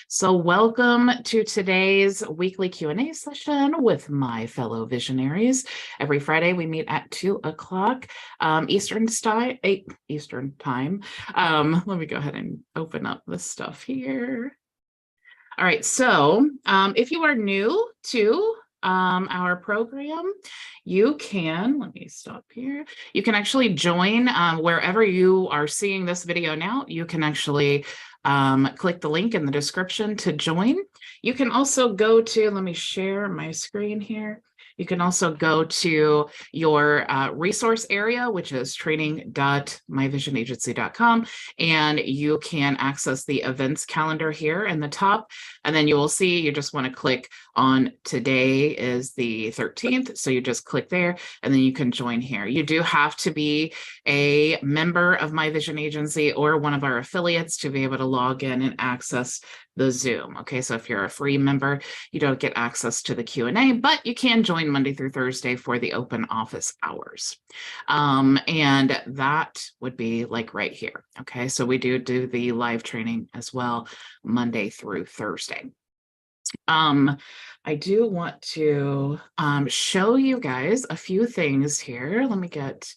So welcome to today's weekly Q&A session with my fellow visionaries. Every Friday we meet at 2 o'clock Eastern time, 8 Eastern time. Let me go ahead and open up this stuff here. All right, so if you are new to our program, you can, let me stop here. You can actually join wherever you are seeing this video now. You can actually click the link in the description to join. You can also go to, let me share my screen here. You can also go to your resource area, which is training.myvisionagency.com, and you can access the events calendar here in the top. And then you will see, you just want to click on today is the 13th. So you just click there and then you can join here. You do have to be a member of My Vision Agency or one of our affiliates to be able to log in and access the Zoom. Okay, so if you're a free member, you don't get access to the Q&A, but you can join Monday through Thursday for the open office hours. And that would be like right here. Okay, so we do the live training as well, Monday through Thursday. I do want to show you guys a few things here. Let me get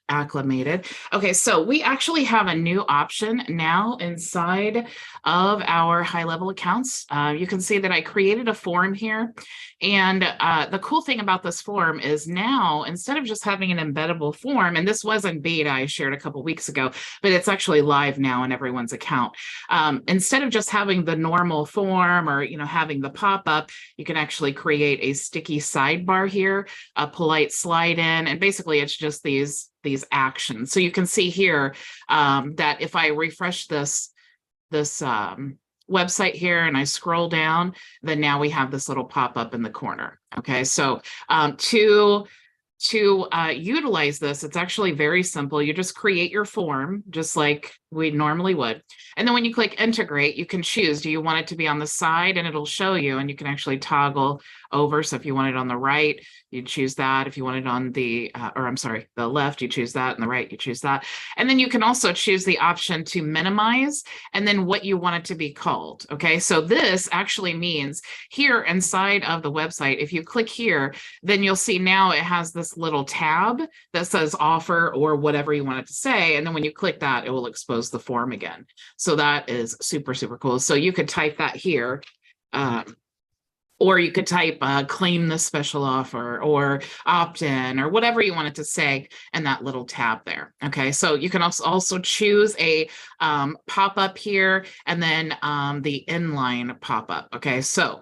acclimated. Okay, so we actually have a new option now inside of our HighLevel accounts. You can see that I created a form here. And the cool thing about this form is now, instead of just having an embeddable form, and this was in beta, I shared a couple weeks ago, but it's actually live now in everyone's account. Instead of just having the normal form or, having the pop-up, you can actually create a sticky sidebar here, a polite slide in, and basically it's just these actions. So you can see here that if I refresh this website here and I scroll down, then now we have this little pop-up in the corner. Okay, so to utilize this, it's actually very simple. You just create your form just like we normally would. And then when you click integrate, you can choose, do you want it to be on the side? And it'll show you, and you can actually toggle over. So if you want it on the right, you choose that. If you want it on the, the left, you choose that, and the right, you choose that. And then you can also choose the option to minimize and then what you want it to be called. Okay, so this actually means here inside of the website, if you click here, then you'll see now it has this little tab that says offer or whatever you want it to say. And then when you click that, it will expose the form again. So that is super, super cool. So you could type that here. Or you could type claim this special offer or opt-in or whatever you want it to say in that little tab there. Okay, so you can also choose a pop-up here and then the inline pop-up. Okay, so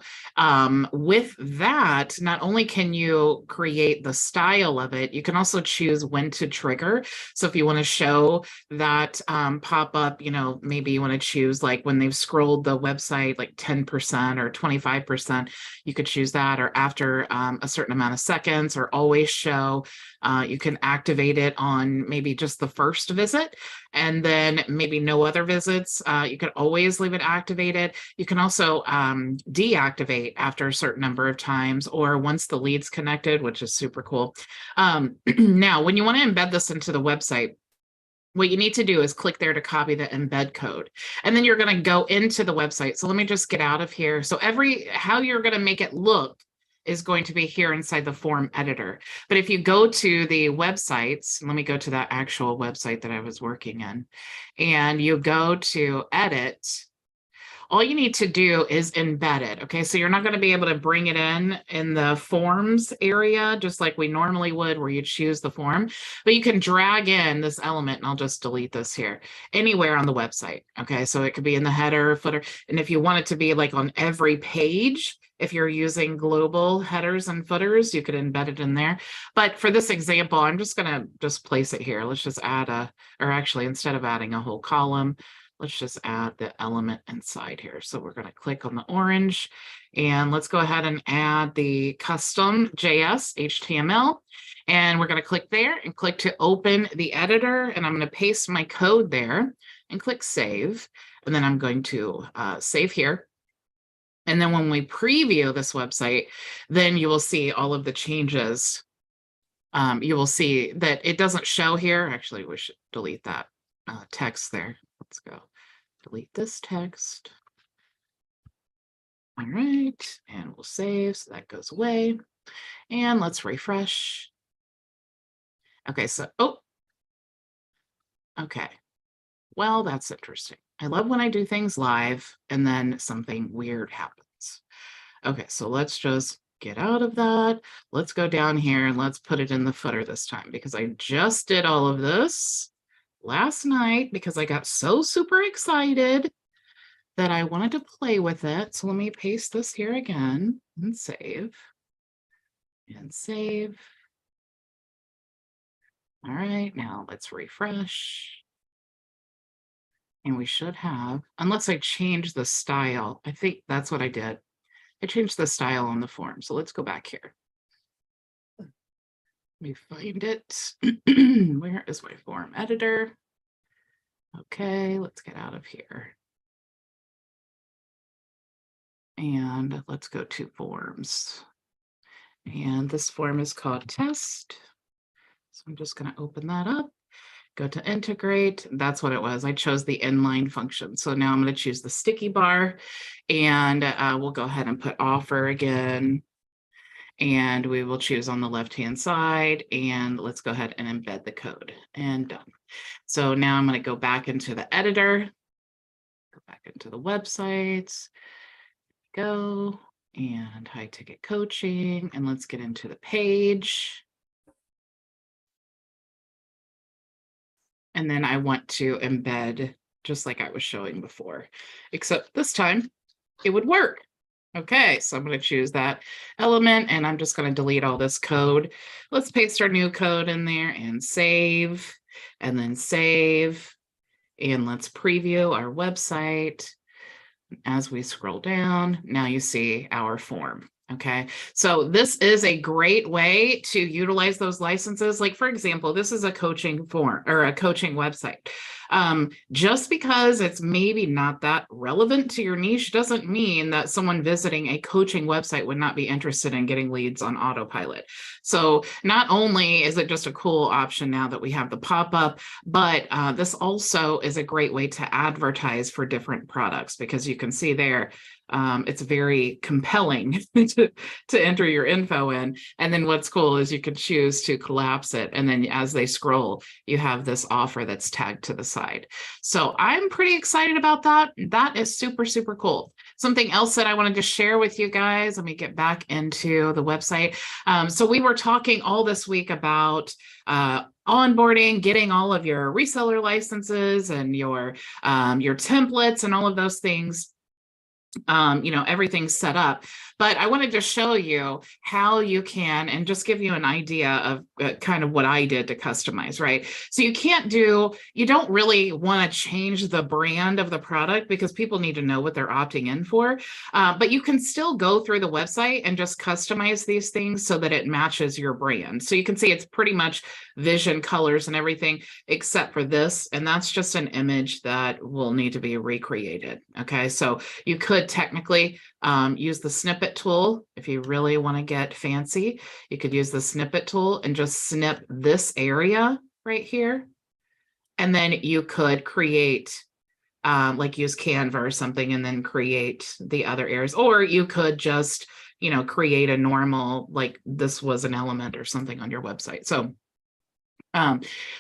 with that, not only can you create the style of it, you can also choose when to trigger. So if you want to show that pop-up, maybe you want to choose like when they've scrolled the website like 10% or 25%, you could choose that, or after a certain amount of seconds, or always show. You can activate it on maybe just the first visit and then maybe no other visits. You could always leave it activated. You can also deactivate after a certain number of times or once the lead's connected, which is super cool. Now, when you want to embed this into the website, what you need to do is click there to copy the embed code. And then you're going to go into the website. So let me just get out of here. So how you're going to make it look is going to be here inside the form editor. But if you go to the websites, let me go to that actual website that I was working in, and you go to edit, all you need to do is embed it. Okay, so you're not going to be able to bring it in the forms area, just like we normally would, where you choose the form, but you can drag in this element, and I'll just delete this here, anywhere on the website. Okay, so it could be in the header, footer, and if you want it to be like on every page, if you're using global headers and footers, you could embed it in there. But for this example, I'm just going to just place it here. Let's just add or actually, instead of adding a whole column, let's just add the element inside here. So we're going to click on the orange, and let's go ahead and add the custom JS HTML. And we're going to click there and click to open the editor. And I'm going to paste my code there and click save. And then I'm going to save here. And then when we preview this website, then you will see all of the changes. You will see that it doesn't show here. Actually, we should delete that text there. Let's go delete this text. All right, and we'll save, so that goes away. And let's refresh. Okay, so, oh, okay. Well, that's interesting. I love when I do things live and then something weird happens. Okay, so let's just get out of that. Let's go down here and let's put it in the footer this time, because I just did all of this last night because I got so super excited that I wanted to play with it. So let me paste this here again and save. And save. All right, now let's refresh. And we should have, unless I change the style. I think that's what I did. I changed the style on the form. So let's go back here. Let me find it. Where is my form editor? Okay, let's get out of here. And let's go to forms. And this form is called test. So I'm just going to open that up, go to integrate. That's what it was. I chose the inline function. So now I'm going to choose the sticky bar, and we'll go ahead and put offer again. And we will choose on the left-hand side, and let's go ahead and embed the code, and done. So now I'm going to go back into the editor, go back into the websites, go, and high ticket coaching, and let's get into the page. And then I want to embed just like I was showing before, except this time it would work. Okay, so I'm going to choose that element, and I'm just going to delete all this code. Let's paste our new code in there and save, and then save. And let's preview our website. As we scroll down, now you see our form. Okay, so this is a great way to utilize those licenses. Like, for example, this is a coaching form or a coaching website. Just because it's maybe not that relevant to your niche doesn't mean that someone visiting a coaching website would not be interested in getting leads on autopilot. So not only is it just a cool option now that we have the pop-up, but this also is a great way to advertise for different products, because you can see there, it's very compelling to enter your info in. And then what's cool is you can choose to collapse it. And then as they scroll, you have this offer that's tagged to the side. So I'm pretty excited about that. That is super, super cool. Something else that I wanted to share with you guys, let me get back into the website. So we were talking all this week about onboarding, getting all of your reseller licenses and your templates and all of those things. Everything's set up, but I wanted to show you how you can, and just give you an idea of kind of what I did to customize, right? So you don't really want to change the brand of the product, because people need to know what they're opting in for, but you can still go through the website and just customize these things so that it matches your brand. So you can see it's pretty much vision, colors, and everything except for this, and that's just an image that will need to be recreated. Okay, so you could technically use the snippet tool. If you really want to get fancy, you could use the snippet tool and just snip this area right here. And then you could create, like use Canva or something, and then create the other areas. Or you could just, create a normal, like this was an element or something on your website. So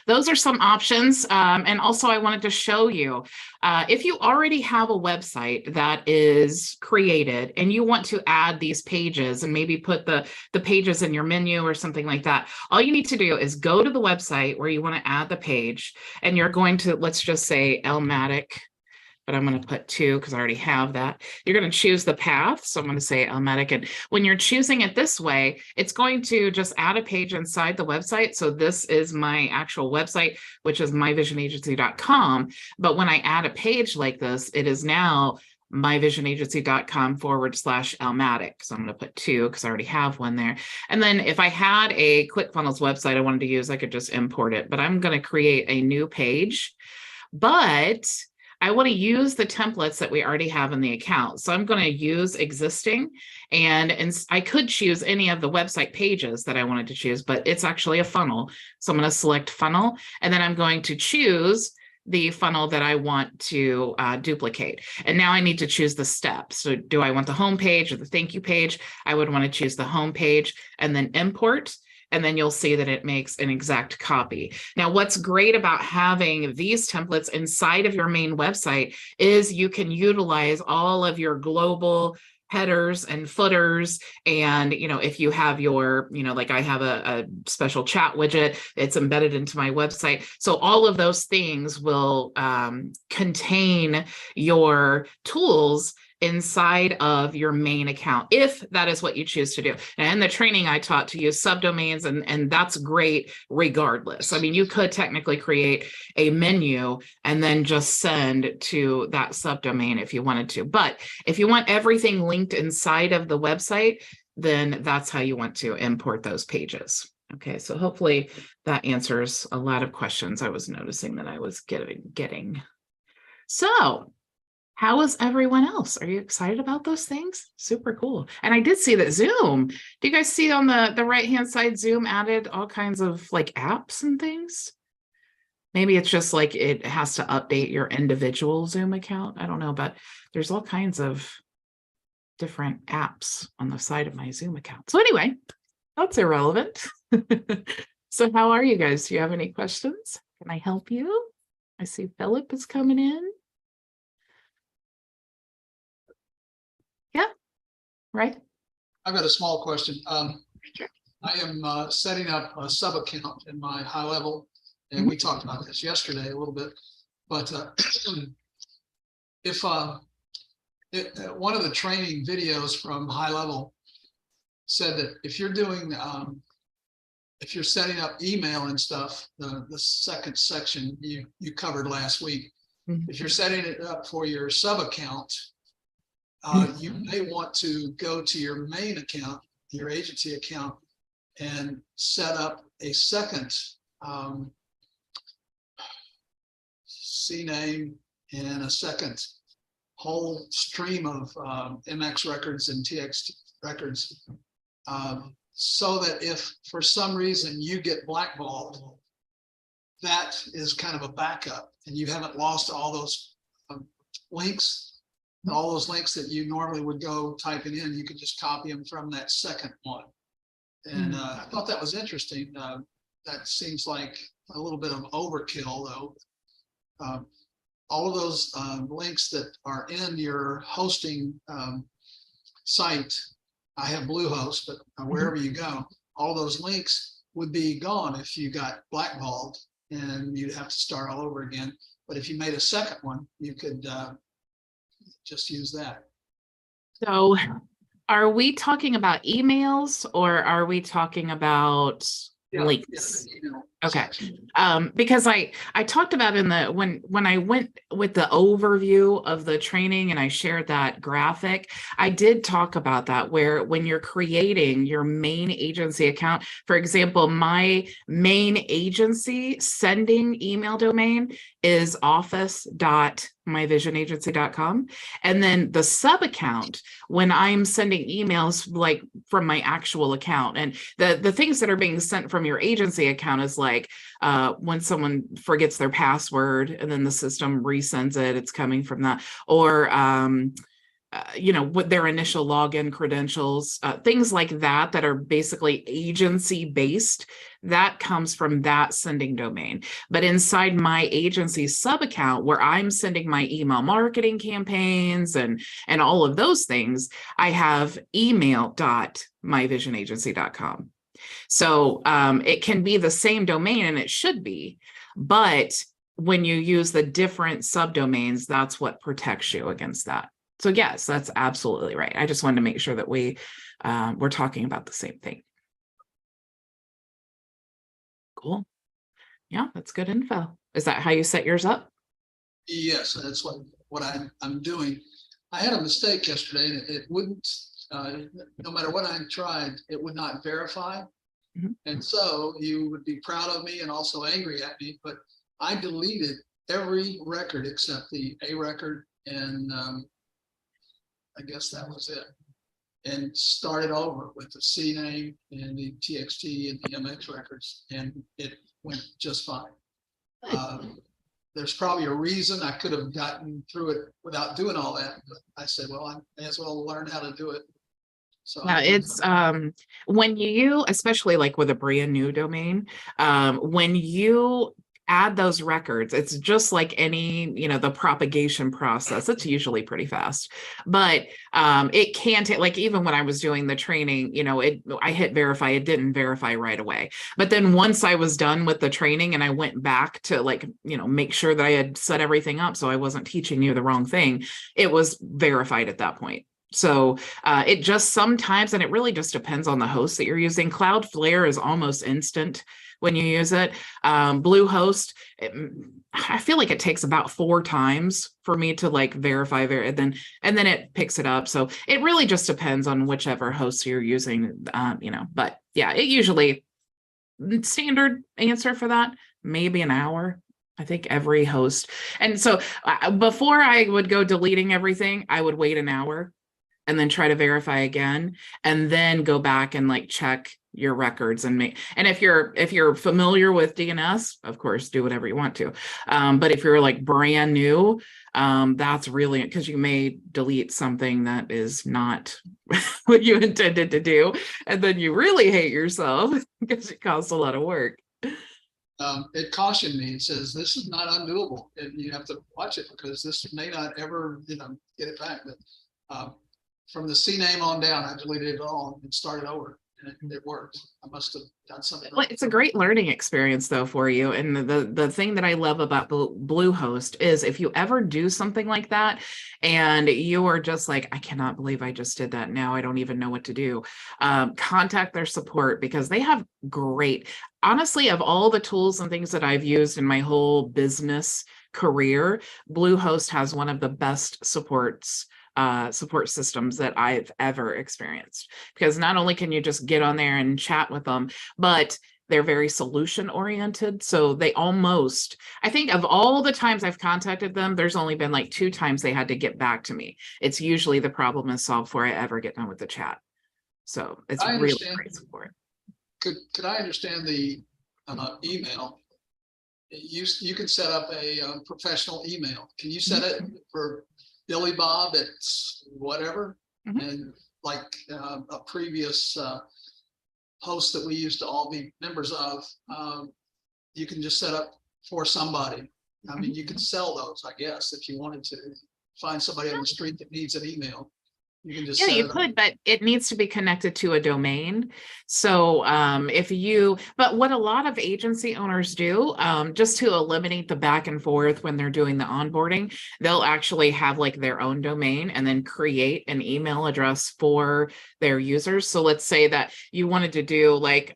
those are some options. And also I wanted to show you, if you already have a website that is created and you want to add these pages and maybe put the pages in your menu or something like that, all you need to do is go to the website where you want to add the page, and you're going to, let's just say Elmatic, but I'm going to put 2 because I already have that. You're going to choose the path. So I'm going to say Elmatic. And when you're choosing it this way, it's going to just add a page inside the website. So this is my actual website, which is myvisionagency.com. But when I add a page like this, it is now myvisionagency.com/Elmatic. So I'm going to put 2 because I already have one there. And then if I had a ClickFunnels website I wanted to use, I could just import it. But I'm going to create a new page. But I want to use the templates that we already have in the account. So I'm going to use existing, and I could choose any of the website pages that I wanted to choose, but it's actually a funnel. So I'm going to select funnel, and then I'm going to choose the funnel that I want to duplicate. And now I need to choose the steps. So do I want the home page or the thank you page? I would want to choose the home page and then import. And then you'll see that it makes an exact copy. Now, what's great about having these templates inside of your main website is you can utilize all of your global headers and footers. And, if you have your, like I have a special chat widget, it's embedded into my website. So all of those things will contain your tools inside of your main account, if that is what you choose to do. And in the training, I taught to use subdomains, and that's great regardless. I mean, you could technically create a menu and then just send to that subdomain if you wanted to. But if you want everything linked inside of the website, then that's how you want to import those pages. Okay, so hopefully that answers a lot of questions I was noticing that I was getting. So, how is everyone else? Are you excited about those things? Super cool. And I did see that Zoom, do you guys see on the right-hand side, Zoom added all kinds of like apps and things? Maybe it's just like it has to update your individual Zoom account. I don't know, but there's all kinds of different apps on the side of my Zoom account. So anyway, that's irrelevant. So how are you guys? Do you have any questions? Can I help you? I see Philip is coming in. Yeah, right. I've got a small question. Sure. I am setting up a sub account in my HighLevel, and we talked about this yesterday a little bit. But if one of the training videos from HighLevel said that if you're doing if you're setting up email and stuff, the second section you covered last week, if you're setting it up for your sub account, you may want to go to your main account, your agency account, and set up a second CNAME and a second whole stream of MX records and TXT records, so that if for some reason you get blackballed, that is kind of a backup and you haven't lost all those links. All those links that you normally would go typing in, you could just copy them from that second one. And I thought that was interesting. That seems like a little bit of overkill, though. All of those links that are in your hosting site, I have Bluehost, but wherever you go, all those links would be gone if you got blackballed, and you'd have to start all over again. But if you made a second one, you could just use that. So are we talking about emails or are we talking about links? Okay. Because I talked about in the when I went with the overview of the training and I shared that graphic, I did talk about that, where when you're creating your main agency account, for example, my main agency sending email domain is office.myvisionagency.com. And then the sub account, when I'm sending emails like from my actual account, and the things that are being sent from your agency account is like when someone forgets their password and then the system resends it, it's coming from that, or with their initial login credentials, things like that are basically agency based, that comes from that sending domain. But inside my agency sub account, where I'm sending my email marketing campaigns and all of those things, I have email.myvisionagency.com. So it can be the same domain, and it should be, but when you use the different subdomains, that's what protects you against that. So yes, that's absolutely right. I just wanted to make sure that we're talking about the same thing. Cool. Yeah, that's good info. Is that how you set yours up? Yes, that's what I'm doing. I had a mistake yesterday. It wouldn't, no matter what I tried, it would not verify. Mm-hmm. And so you would be proud of me and also angry at me, but I deleted every record except the A record, and I guess that was it, and started over with the CNAME and the TXT and the MX records, and it went just fine. there's probably a reason I could have gotten through it without doing all that. But I said, well, I may as well learn how to do it. So Yeah, it's when you, especially like with a brand new domain, when you add those records, it's just like any, the propagation process. It's usually pretty fast, but it can take, like, even when I was doing the training, I hit verify, it didn't verify right away. But then once I was done with the training and I went back to, like, make sure that I had set everything up so I wasn't teaching you the wrong thing, it was verified at that point. So it just sometimes, and it really just depends on the host that you're using. Cloudflare is almost instant when you use it. Bluehost, I feel like it takes about 4 times for me to like verify there, and then it picks it up. So it really just depends on whichever host you're using, but yeah, it usually, standard answer for that, maybe an hour. I think every host. And so before I would go deleting everything, I would wait an hour and then try to verify again, and then go back and like check your records and if you're familiar with DNS, of course, do whatever you want to. But if you're like brand new, that's really, because you may delete something that is not what you intended to do, and then you really hate yourself because it costs a lot of work. It cautioned me. It says this is not undoable, and you have to watch it because this may not ever, get it back. But from the CNAME on down, I deleted it all and started over, and it worked. I must have done something. Well, it's a great learning experience though for you. And the thing that I love about Bluehost is if you ever do something like that and you are just like, I cannot believe I just did that. Now I don't even know what to do. Contact their support, because they have great, honestly, of all the tools and things that I've used in my whole business career, Bluehost has one of the best support systems that I've ever experienced, because not only can you just get on there and chat with them, but they're very solution oriented. So they almost, I think of all the times I've contacted them, there's only been like 2 times they had to get back to me. It's usually the problem is solved before I ever get done with the chat. So it's really great support. Could I understand the email? You can set up a professional email. Can you set it for Billy Bob at whatever? And like a previous host that we used to all be members of, you can just set up for somebody. I mean, you could sell those, I guess, if you wanted to find somebody on the street that needs an email. You can just Yeah, you could, but it needs to be connected to a domain. So but what a lot of agency owners do, just to eliminate the back and forth when they're doing the onboarding, they'll actually have like their own domain and then create an email address for their users. So let's say that you wanted to do like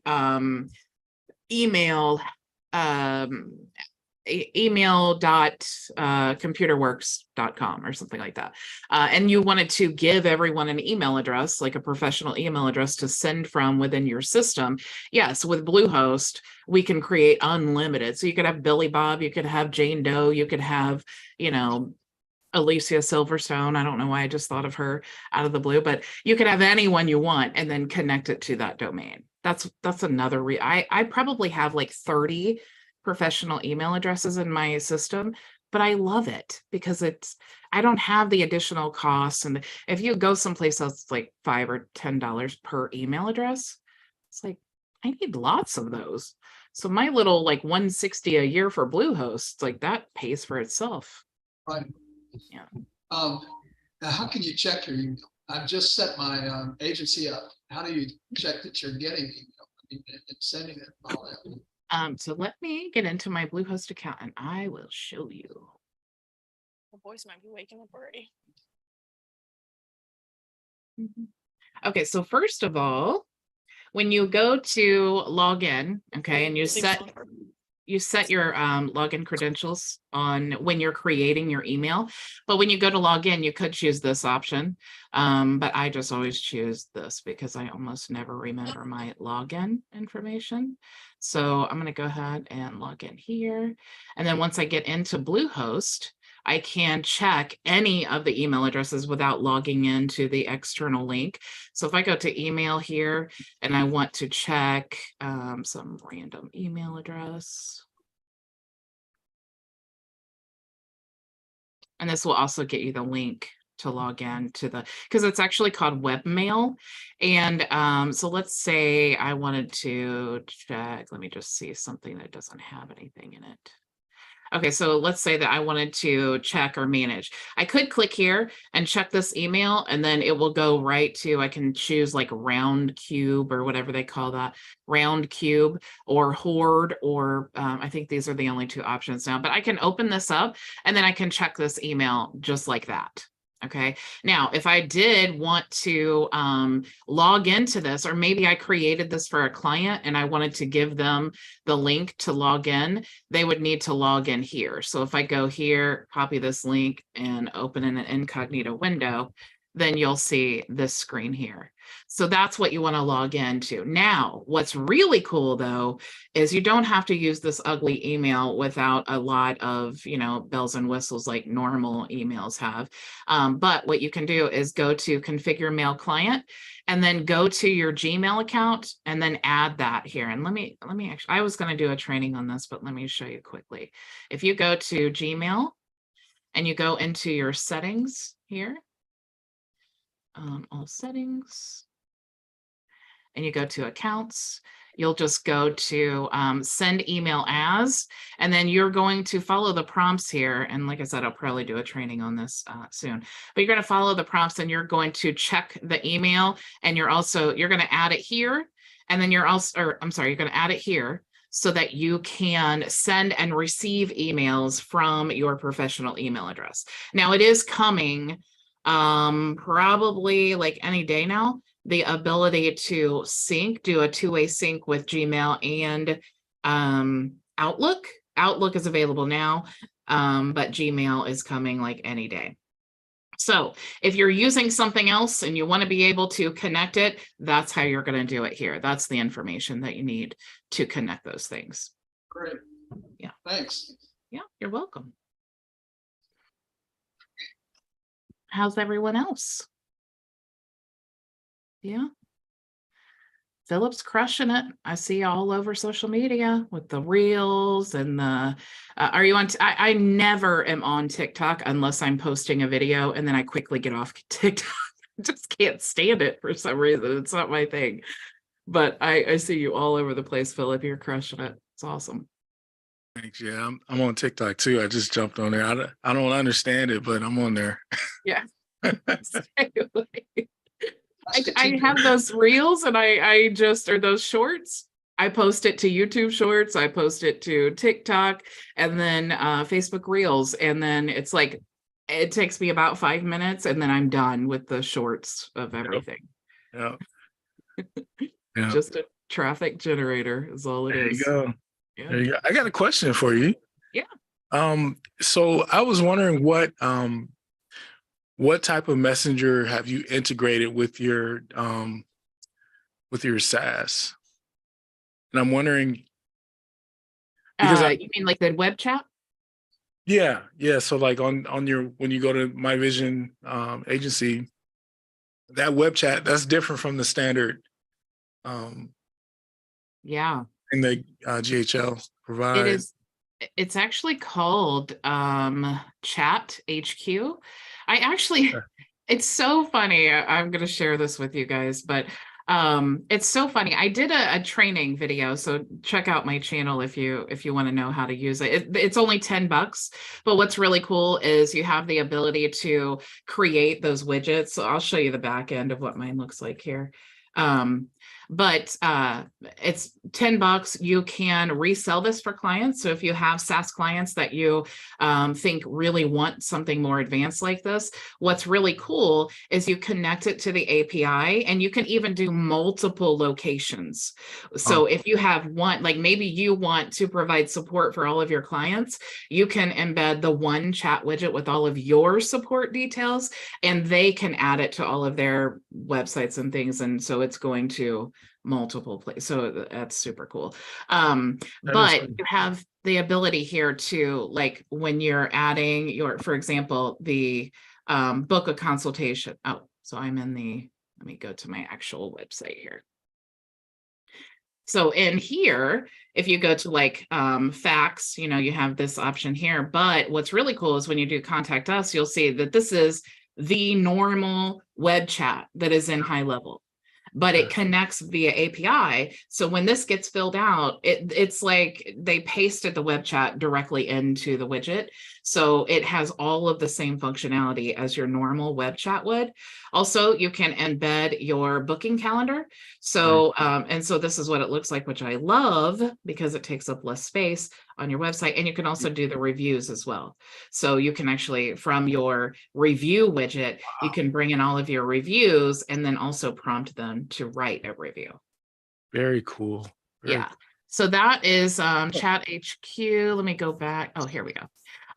email.computerworks.com or something like that. And you wanted to give everyone an email address, like a professional email address to send from within your system. Yes, with Bluehost, we can create unlimited. So you could have Billy Bob, you could have Jane Doe, you could have, Alicia Silverstone. I don't know why I just thought of her out of the blue, but you could have anyone you want and then connect it to that domain. That's another I probably have like 30 professional email addresses in my system, but I love it because I don't have the additional costs. And if you go someplace else, it's like $5 or $10 per email address. It's like, I need lots of those. So my little like $160 a year for Bluehost, like that pays for itself. Right. Yeah. Now how can you check your email? I've just set my agency up. How do you check that you're getting email and sending it and all that? So let me get into my Bluehost account and I will show you. The boys might be waking up already. Okay, so first of all, when you go to log in, okay, and you set your login credentials on when you're creating your email. But when you go to log in, you could choose this option. But I just always choose this because I almost never remember my login information. So I'm going to go ahead and log in here. And then once I get into Bluehost, I can check any of the email addresses without logging into the external link. So if I go to email here and I want to check some random email address, And this will also get you the link to log in to the, because it's actually called webmail. And so let's say I wanted to check, let me just see something that doesn't have anything in it. Okay, so let's say that I wanted to check or manage. I could click here and check this email, and then it will go right to, I can choose like round cube or whatever they call that, round cube or horde, or I think these are the only two options now, but I can open this up and then I can check this email just like that. Okay, now if I did want to log into this, or maybe I created this for a client and I wanted to give them the link to log in, they would need to log in here. So if I go here, copy this link and open in an incognito window, then you'll see this screen here. So that's what you want to log into. Now, what's really cool though, is you don't have to use this ugly email without a lot of, bells and whistles like normal emails have. But what you can do is go to configure mail client and then go to your Gmail account and then add that here. And let me actually, I was going to do a training on this, but let me show you quickly. If you go to Gmail and you go into your settings here, all settings, and you go to accounts, you'll just go to send email as, and then you're going to follow the prompts here. And like I said, I'll probably do a training on this soon, but you're going to follow the prompts and you're going to check the email, and you're going to add it here. And then you're going to add it here so that you can send and receive emails from your professional email address. Now it is coming probably like any day now, the ability to do a two-way sync with Gmail and Outlook. Outlook is available now, but Gmail is coming like any day. So if you're using something else and you want to be able to connect it, that's how you're going to do it here. That's the information that you need to connect those things. Great. Yeah. Thanks. Yeah, you're welcome. How's everyone else? Yeah. Philip's crushing it. I see all over social media with the reels and the, are you on, I never am on TikTok unless I'm posting a video and then I quickly get off TikTok. I just can't stand it for some reason. It's not my thing, but I see you all over the place, Philip. You're crushing it. It's awesome. Thanks. Yeah, I'm on TikTok too. I just jumped on there. I don't understand it, but I'm on there. Yeah. I have those reels and I just, or those shorts, I post it to YouTube shorts, I post it to TikTok, and then Facebook reels. And then it's like, it takes me about 5 minutes and then I'm done with the shorts of everything. Yeah. Yeah. Just a traffic generator is all it is. There you go. Yeah. There you go. I got a question for you. Yeah. So I was wondering what type of messenger have you integrated with your SaaS? And I'm wondering because you mean like the web chat? Yeah. So like on your, when you go to My Vision agency, that web chat, that's different from the standard Yeah. in the GHL provides. It's actually called Chat HQ. I actually, it's so funny. I'm going to share this with you guys, but it's so funny. I did a training video, so check out my channel if you want to know how to use it. It's only $10, but what's really cool is you have the ability to create those widgets. So I'll show you the back end of what mine looks like here. But it's $10. You can resell this for clients. So if you have SaaS clients that you think really want something more advanced like this, what's really cool is you connect it to the API and you can even do multiple locations. So if you have one, like maybe you want to provide support for all of your clients, you can embed the one chat widget with all of your support details, and they can add it to all of their websites and things. And so it's going to multiple places. So that's super cool. But you have the ability here to, like, when you're adding your, for example, the book a consultation. Oh, so I'm in the, let me go to my actual website here. So in here, if you go to like fax, you know, you have this option here. But what's really cool is when you do contact us, you'll see that this is the normal web chat that is in HighLevel, but it connects via API. So when this gets filled out, it's like they pasted the web chat directly into the widget. So it has all of the same functionality as your normal web chat would. Also, you can embed your booking calendar. So, and so this is what it looks like, which I love because it takes up less space on your website. And you can also do the reviews as well. So you can actually, from your review widget, you can bring in all of your reviews and then also prompt them to write a review. Very cool. Yeah. So that is Chat HQ. Let me go back. Oh, here we go.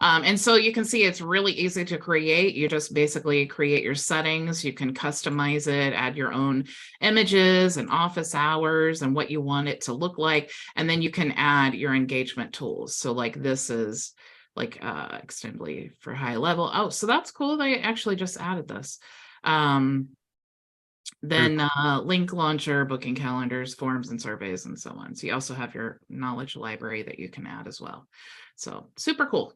And so you can see it's really easy to create. You just basically create your settings. You can customize it, add your own images and office hours and what you want it to look like. And then you can add your engagement tools. So like this is like extendly for HighLevel. Oh, so that's cool. They actually just added this. Then link launcher, booking calendars, forms and surveys, and so on. So you also have your knowledge library that you can add as well. So super cool.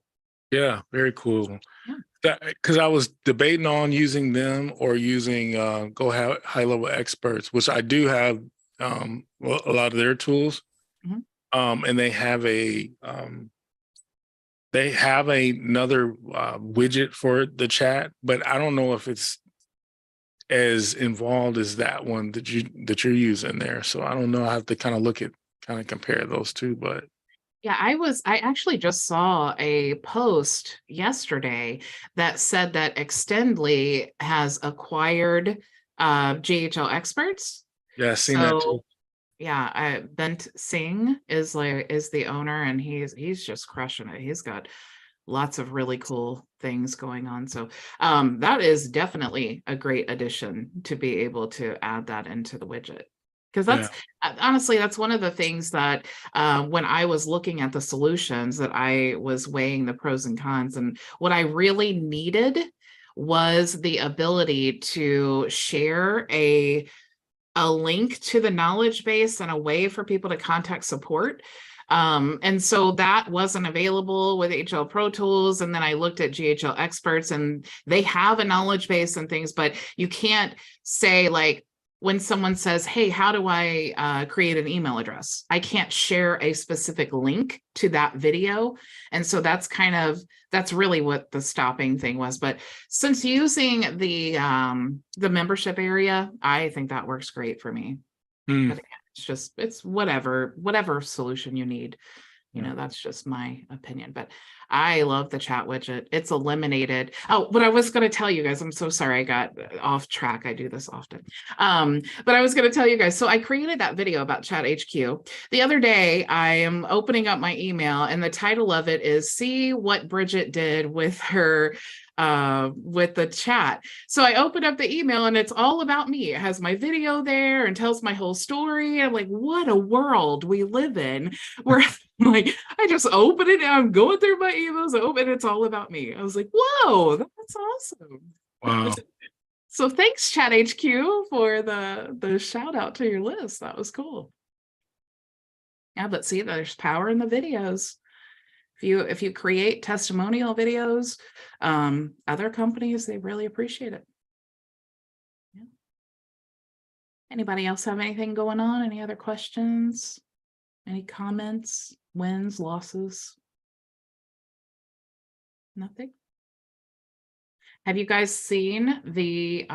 Yeah, very cool. Yeah. Because I was debating on using them or using HighLevel Experts, which I do have a lot of their tools. And they have another widget for the chat, but I don't know if it's as involved as that one that you're using there. So I don't know. I have to kind of compare those two, but yeah, I actually just saw a post yesterday that said that Extendly has acquired GHL Experts. yeah, I've seen that too. Yeah, Bent Singh is the owner, and he's just crushing it. He's got lots of really cool things going on. So that is definitely a great addition to be able to add that into the widget. Because that's honestly, that's one of the things that when I was looking at the solutions that I was weighing the pros and cons, and what I really needed was the ability to share a link to the knowledge base and a way for people to contact support. And so that wasn't available with HL Pro Tools. And then I looked at GHL Experts and they have a knowledge base and things, but you can't say like, when someone says, hey, how do I create an email address? I can't share a specific link to that video. And so that's really what the stopping thing was. But since using the membership area, I think that works great for me. But again, it's whatever solution you need. You know, that's just my opinion, but I love the chat widget. It's eliminated. Oh, but I was going to tell you guys, I'm so sorry I got off track. I do this often. But I was going to tell you guys, so I created that video about Chat HQ. The other day, I am opening up my email and the title of it is See What Bridget Did with Her with the chat. So I opened up the email and it's all about me. It has my video there and tells my whole story. I'm like, what a world we live in where like I just open it and I'm going through my emails, and it's all about me. I was like, whoa, that's awesome. Wow. So thanks, Chat HQ, for the shout out to your list. That was cool. Yeah, but see, there's power in the videos. If you create testimonial videos, other companies, they really appreciate it. Yeah. Anybody else have anything going on? Any other questions? Any comments? Wins, losses? Nothing? Have you guys seen the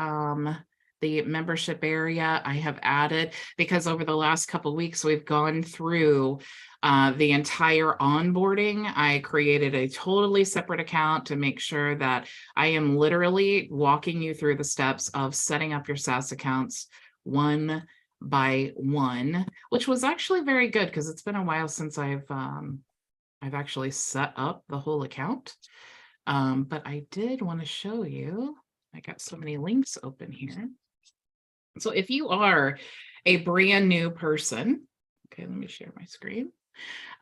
membership area I have added? Because over the last couple of weeks, we've gone through the entire onboarding. I created a totally separate account to make sure that I am literally walking you through the steps of setting up your SaaS accounts one by one, which was actually very good because it's been a while since I've actually set up the whole account. But I did want to show you, I got so many links open here. So if you are a brand new person, okay, let me share my screen.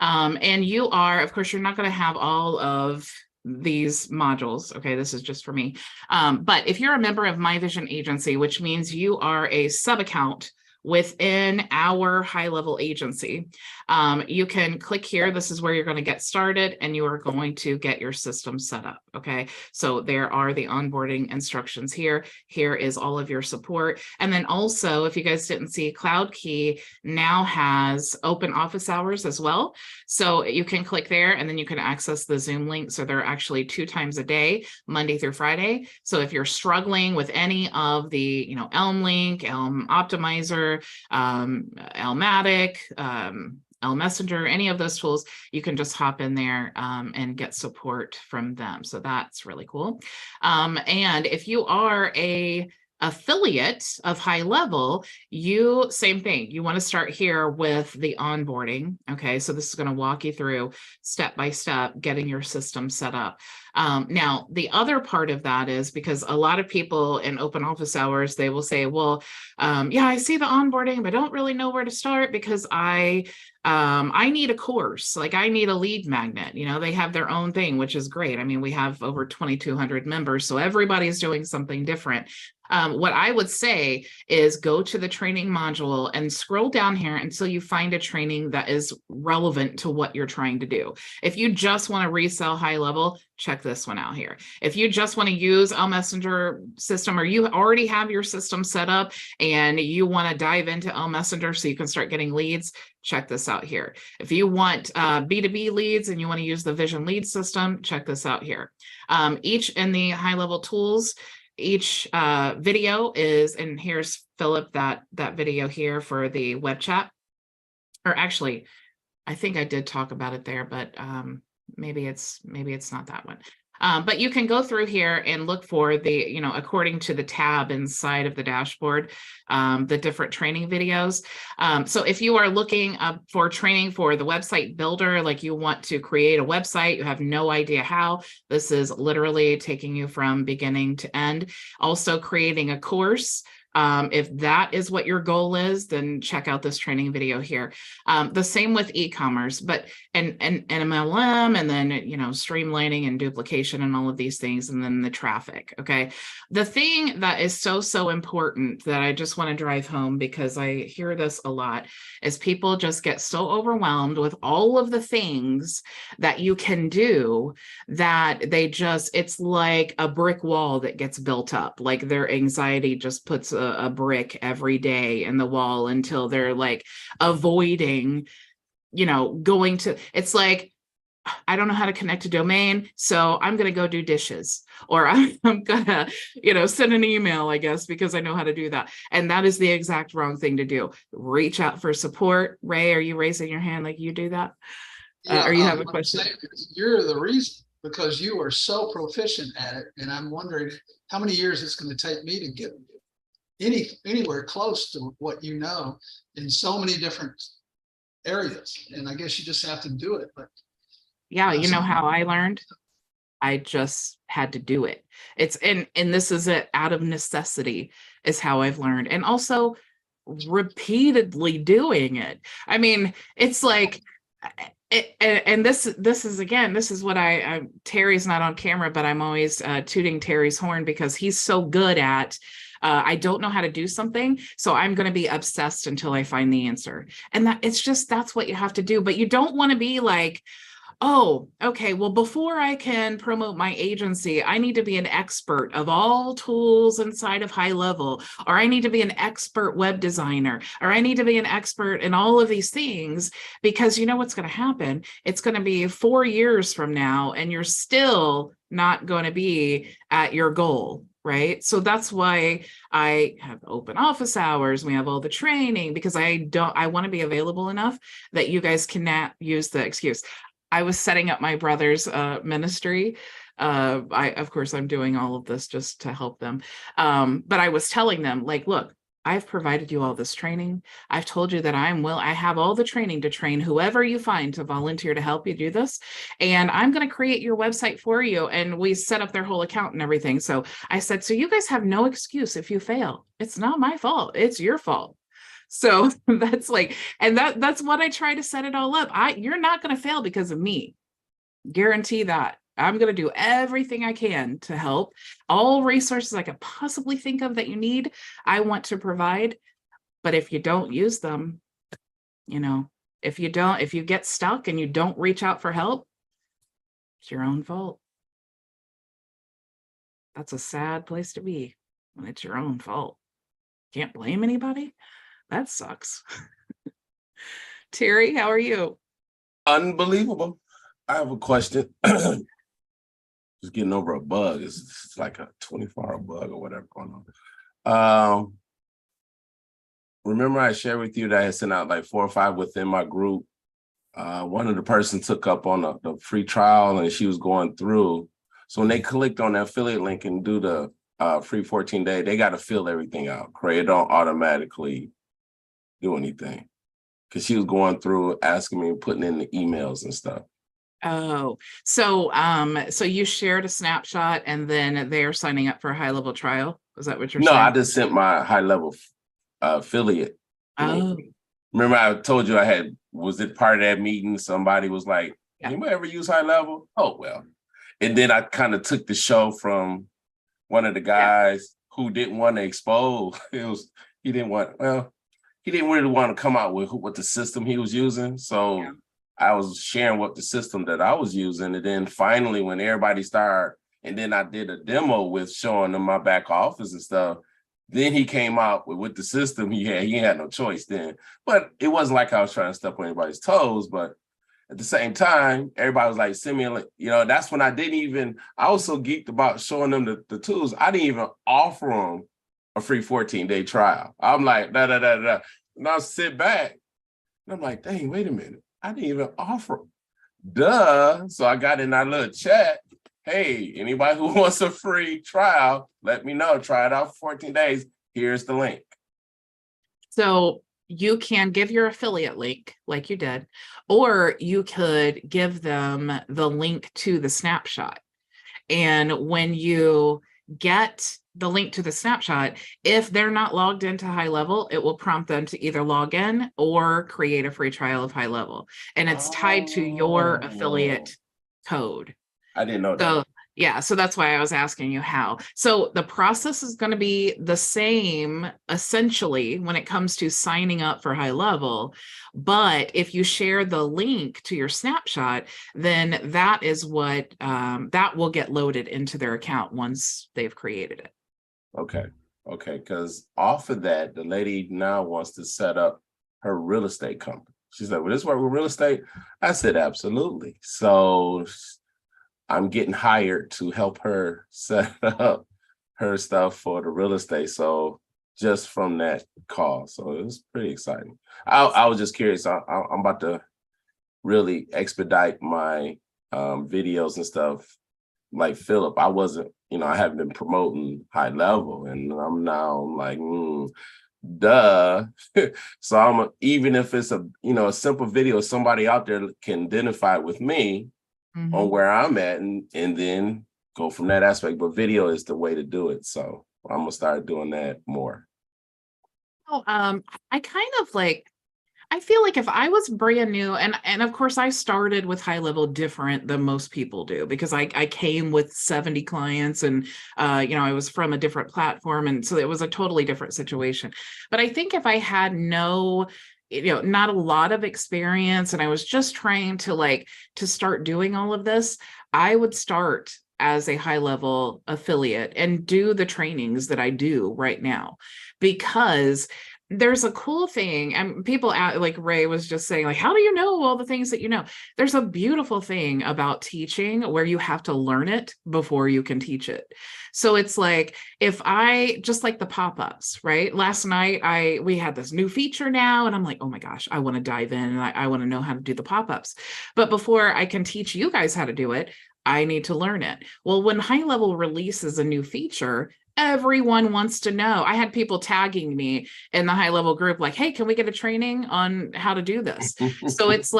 And you are, of course, you're not going to have all of these modules. Okay, this is just for me. But if you're a member of My Vision Agency, which means you are a sub account within our HighLevel agency. You can click here. This is where you're going to get started and you are going to get your system set up. Okay. So there are the onboarding instructions here. Here is all of your support. And then also, if you guys didn't see, Cloud Key now has open office hours as well. So you can click there and then you can access the Zoom link. So they're actually 2 times a day, Monday through Friday. So if you're struggling with any of the, Elm Link, Elm Optimizer, Elmatic, Elm Messenger, any of those tools, you can just hop in there and get support from them. So that's really cool. And if you are a affiliate of HighLevel, same thing. You want to start here with the onboarding. Okay, so this is going to walk you through step by step getting your system set up. Now, the other part of that is because a lot of people in open office hours, they will say, well, yeah, I see the onboarding, but I don't really know where to start because I need a course, like I need a lead magnet. They have their own thing, which is great. I mean, we have over 2,200 members, so everybody's doing something different. What I would say is go to the training module and scroll down here until you find a training that is relevant to what you're trying to do. If you just want to resell HighLevel, check this one out here. If you just want to use a messenger system, or you already have your system set up and you want to dive into Elm Messenger so you can start getting leads, check this out here. If you want B2B leads and you want to use the Vision Lead system, check this out here. Each in the HighLevel tools, each video is, and here's Philip, that video here for the web chat. Or actually, I think I did talk about it there, but maybe it's not that one. But you can go through here and look for the, according to the tab inside of the dashboard, the different training videos. So if you are looking for training for the website builder, like you want to create a website, you have no idea how, this is literally taking you from beginning to end. Also creating a course. If that is what your goal is, then check out this training video here. The same with e-commerce, but and MLM, and then streamlining and duplication and all of these things, and then the traffic. Okay, the thing that is so important that I just want to drive home, because I hear this a lot, is people just get so overwhelmed with all of the things that you can do that it's like a brick wall that gets built up. Like their anxiety just puts a brick every day in the wall until they're like avoiding, going to, it's like, I don't know how to connect a domain, so I'm going to go do dishes, or I'm going to, send an email, I guess, because I know how to do that. And that is the exact wrong thing to do. Reach out for support. Ray, are you raising your hand like you do that? Or you have a question? You're the reason, because you are so proficient at it. And I'm wondering how many years it's going to take me to get anywhere close to what you know in so many different areas. And I guess you just have to do it. But yeah, you know how I learned? I just had to do it. It's and this is it, out of necessity is how I've learned. And also repeatedly doing it. I mean, it's like, and this is what Terry's not on camera, but I'm always tooting Terry's horn because he's so good at, I don't know how to do something, so I'm going to be obsessed until I find the answer. And that's what you have to do. But you don't want to be like, oh, okay, well, before I can promote my agency, I need to be an expert of all tools inside of HighLevel, or I need to be an expert web designer, or I need to be an expert in all of these things, because you know what's going to happen? It's going to be 4 years from now, and you're still not going to be at your goal. Right. So that's why I have open office hours. We have all the training, because I want to be available enough that you guys cannot use the excuse. I was setting up my brother's ministry. Of course, I'm doing all of this just to help them. But I was telling them, like, look, I've provided you all this training. I've told you that I have all the training to train whoever you find to volunteer to help you do this. And I'm going to create your website for you. And we set up their whole account and everything. So I said, so you guys have no excuse if you fail. It's not my fault. It's your fault. So that's like, and that's what I try to set it all up. You're not going to fail because of me. Guarantee that. I'm going to do everything I can to help. All resources I could possibly think of that you need, I want to provide. But if you don't use them, you know, if you get stuck and you don't reach out for help, it's your own fault. That's a sad place to be when it's your own fault. Can't blame anybody. That sucks. Terry, how are you? Unbelievable. I have a question. Just getting over a bug. It's like a 24-hour bug or whatever going on. Remember I shared with you that I had sent out like 4 or 5 within my group. One of the person took up on the free trial and she was going through. So when they clicked on the affiliate link and do the free 14-day, they got to fill everything out. It don't automatically do anything. Because she was going through asking me, putting in the emails and stuff. Oh, so you shared a snapshot and then they're signing up for a HighLevel trial. Is that what you're No, saying? I just sent my HighLevel affiliate. Oh, Remember I told you was it part of that meeting? Somebody was like, Yeah. anybody ever use HighLevel? Oh, well. And then I kind of took the show from one of the guys who didn't want to expose. He didn't really want to come out with what the system he was using. So Yeah. I was sharing what the system that I was using. And then finally, when everybody started, and then I did a demo with showing them my back office and stuff, then he came out with the system he had no choice then. But it wasn't like I was trying to step on anybody's toes. But at the same time, everybody was like, send me a link. That's when I was so geeked about showing them the tools. I didn't even offer them a free 14-day trial. I'm like, da. And I sit back and I'm like, dang, wait a minute. I didn't even offer them. Duh. So I got in our little chat. Hey, anybody who wants a free trial, let me know. Try it out for 14 days. Here's the link. so you can give your affiliate link like you did, or you could give them the link to the snapshot. And when you get the link to the snapshot, if they're not logged into HighLevel, it will prompt them to either log in or create a free trial of HighLevel. And it's tied to your affiliate code. I didn't know that. So yeah, so that's why I was asking you how. So the process is going to be the same essentially when it comes to signing up for HighLevel. But if you share the link to your snapshot, then that is what that will get loaded into their account once they've created it. Okay. Because off of that, the lady now wants to set up her real estate company. She's like, well, this work with real estate? I said, absolutely. So I'm getting hired to help her set up her stuff for the real estate. So just from that call. So it was pretty exciting. I was just curious. I'm about to really expedite my videos and stuff like Philip. I wasn't, I haven't been promoting HighLevel and I'm now like, duh. So even if it's a simple video, somebody out there can identify with me on where I'm at and then go from that aspect. But video is the way to do it. So I'm gonna start doing that more. Oh, I kind of I feel like if I was brand new, and of course I started with HighLevel different than most people do, because I came with 70 clients and I was from a different platform, and so it was a totally different situation. But I think if I had not a lot of experience and I was just trying to start doing all of this, I would start as a HighLevel affiliate and do the trainings that I do right now, because there's a cool thing, and people like Ray was just saying, how do you know all the things that you know? There's a beautiful thing about teaching where you have to learn it before you can teach it. So it's if I just like the pop-ups, right? Last night we had this new feature now, and I'm like, oh my gosh, I want to dive in and I want to know how to do the pop-ups. But before I can teach you guys how to do it, I need to learn it. Well, when HighLevel releases a new feature, everyone wants to know. I had people tagging me in the HighLevel group hey, can we get a training on how to do this? So it's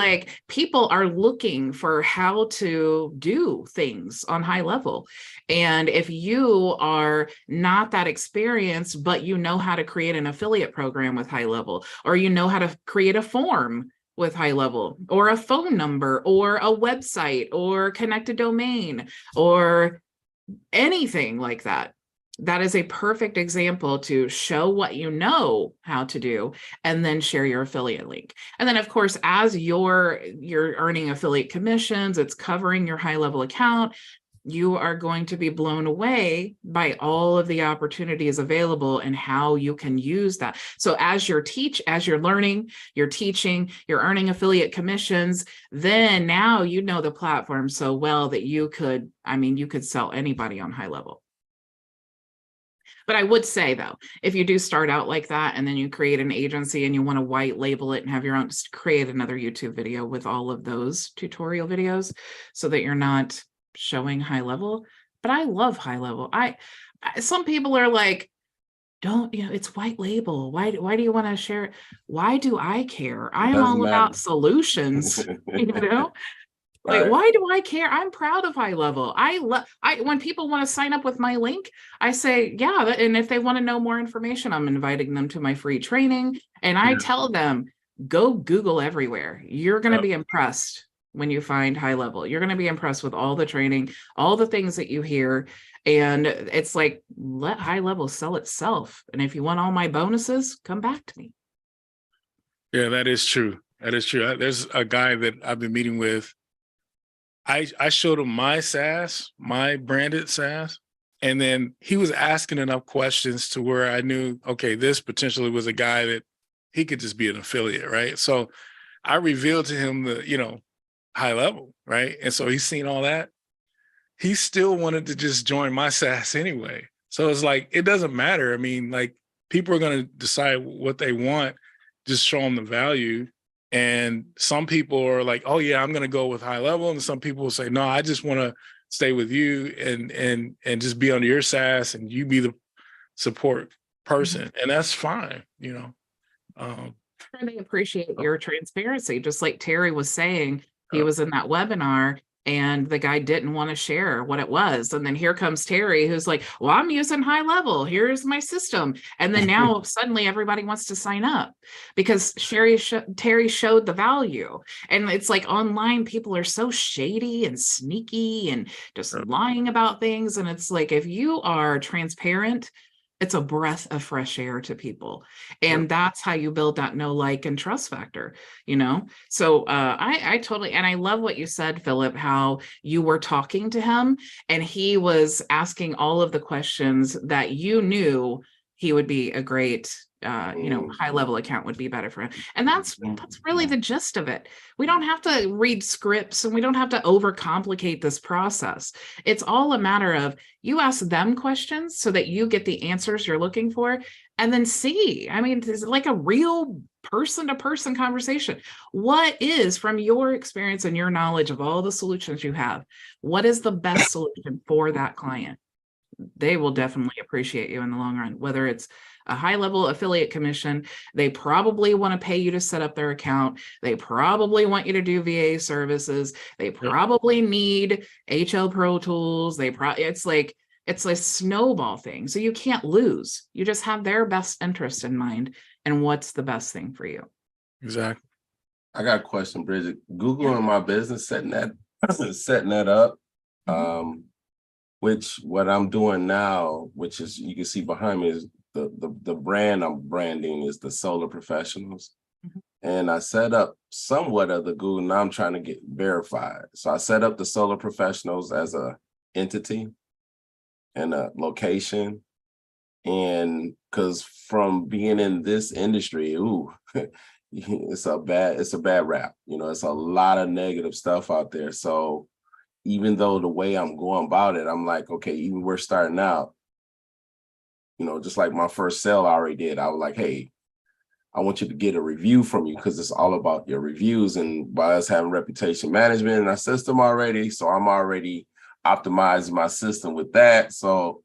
people are looking for how to do things on HighLevel. And if you are not that experienced, but you know how to create an affiliate program with HighLevel, or you know how to create a form with HighLevel, or a phone number, or a website, or connect a domain, or anything like that, that is a perfect example to show what you know how to do and then share your affiliate link. And then of course, as you're earning affiliate commissions, it's covering your HighLevel account, you are going to be blown away by all of the opportunities available and how you can use that. So as you're learning, you're teaching, you're earning affiliate commissions, then now you know the platform so well that you could sell anybody on HighLevel. But I would say though, if you do start out like that and then you create an agency and you want to white label it and have your own, just create another YouTube video with all of those tutorial videos so that you're not showing HighLevel. But I love HighLevel. Some people are like, don't, it's white label. Why do you want to share it? Why do I care? I am all about solutions, Like, Right. why do I care? I'm proud of HighLevel. When people want to sign up with my link, I say, yeah. And if they want to know more information, I'm inviting them to my free training. And I tell them, go Google everywhere. You're going to be impressed when you find HighLevel. You're going to be impressed with all the training, all the things that you hear. And it's like, let HighLevel sell itself. And if you want all my bonuses, come back to me. Yeah, that is true. That is true. There's a guy that I've been meeting with. I showed him my SaaS, my branded SaaS, and then he was asking enough questions to where I knew, okay, this potentially was a guy that he could just be an affiliate, right? So I revealed to him the, HighLevel, right? And so he's seen all that. He still wanted to just join my SaaS anyway. So it's like, it doesn't matter. I mean, like, people are going to decide what they want, just show them the value. And some people are like, oh yeah, I'm going to go with HighLevel. And some people will say, no, I just want to stay with you and just be under your SaaS and you be the support person. And that's fine, They appreciate your transparency. Just like Terry was saying, he was in that webinar and the guy didn't want to share what it was. And then here comes Terry, who's like, well, I'm using HighLevel. Here's my system. And then now suddenly everybody wants to sign up because Terry showed the value. And it's like online, people are so shady and sneaky and just lying about things. And it's like, if you are transparent, it's a breath of fresh air to people. And that's how you build that know, like, and trust factor, So I totally, and I love what you said, Philip, how you were talking to him and he was asking all of the questions that you knew he would be a great, HighLevel account would be better for him. And that's really the gist of it. We don't have to read scripts and we don't have to overcomplicate this process. It's all a matter of you ask them questions so that you get the answers you're looking for and then see. I mean, it's like a real person-to-person conversation. What is, from your experience and your knowledge of all the solutions you have, what is the best solution for that client? They will definitely appreciate you in the long run, whether it's a HighLevel affiliate commission. They probably want to pay you to set up their account. They probably want you to do VA services. They probably need HL Pro tools. It's a snowball thing. So you can't lose. You just have their best interest in mind and what's the best thing for you. Exactly. I got a question, Bridget. Google and my business setting that up. Which what I'm doing now, which is you can see behind me is the brand I'm branding is the Solar Professionals. And I set up somewhat of the Google. Now I'm trying to get verified. So I set up the Solar Professionals as a entity and a location. And because from being in this industry, it's a bad rap. It's a lot of negative stuff out there. So even though the way I'm going about it, I'm like, okay, even we're starting out, just like my first sale I already did. I was like, hey, I want you to get a review from you because it's all about your reviews. And by us having reputation management in our system already, so I'm already optimizing my system with that. So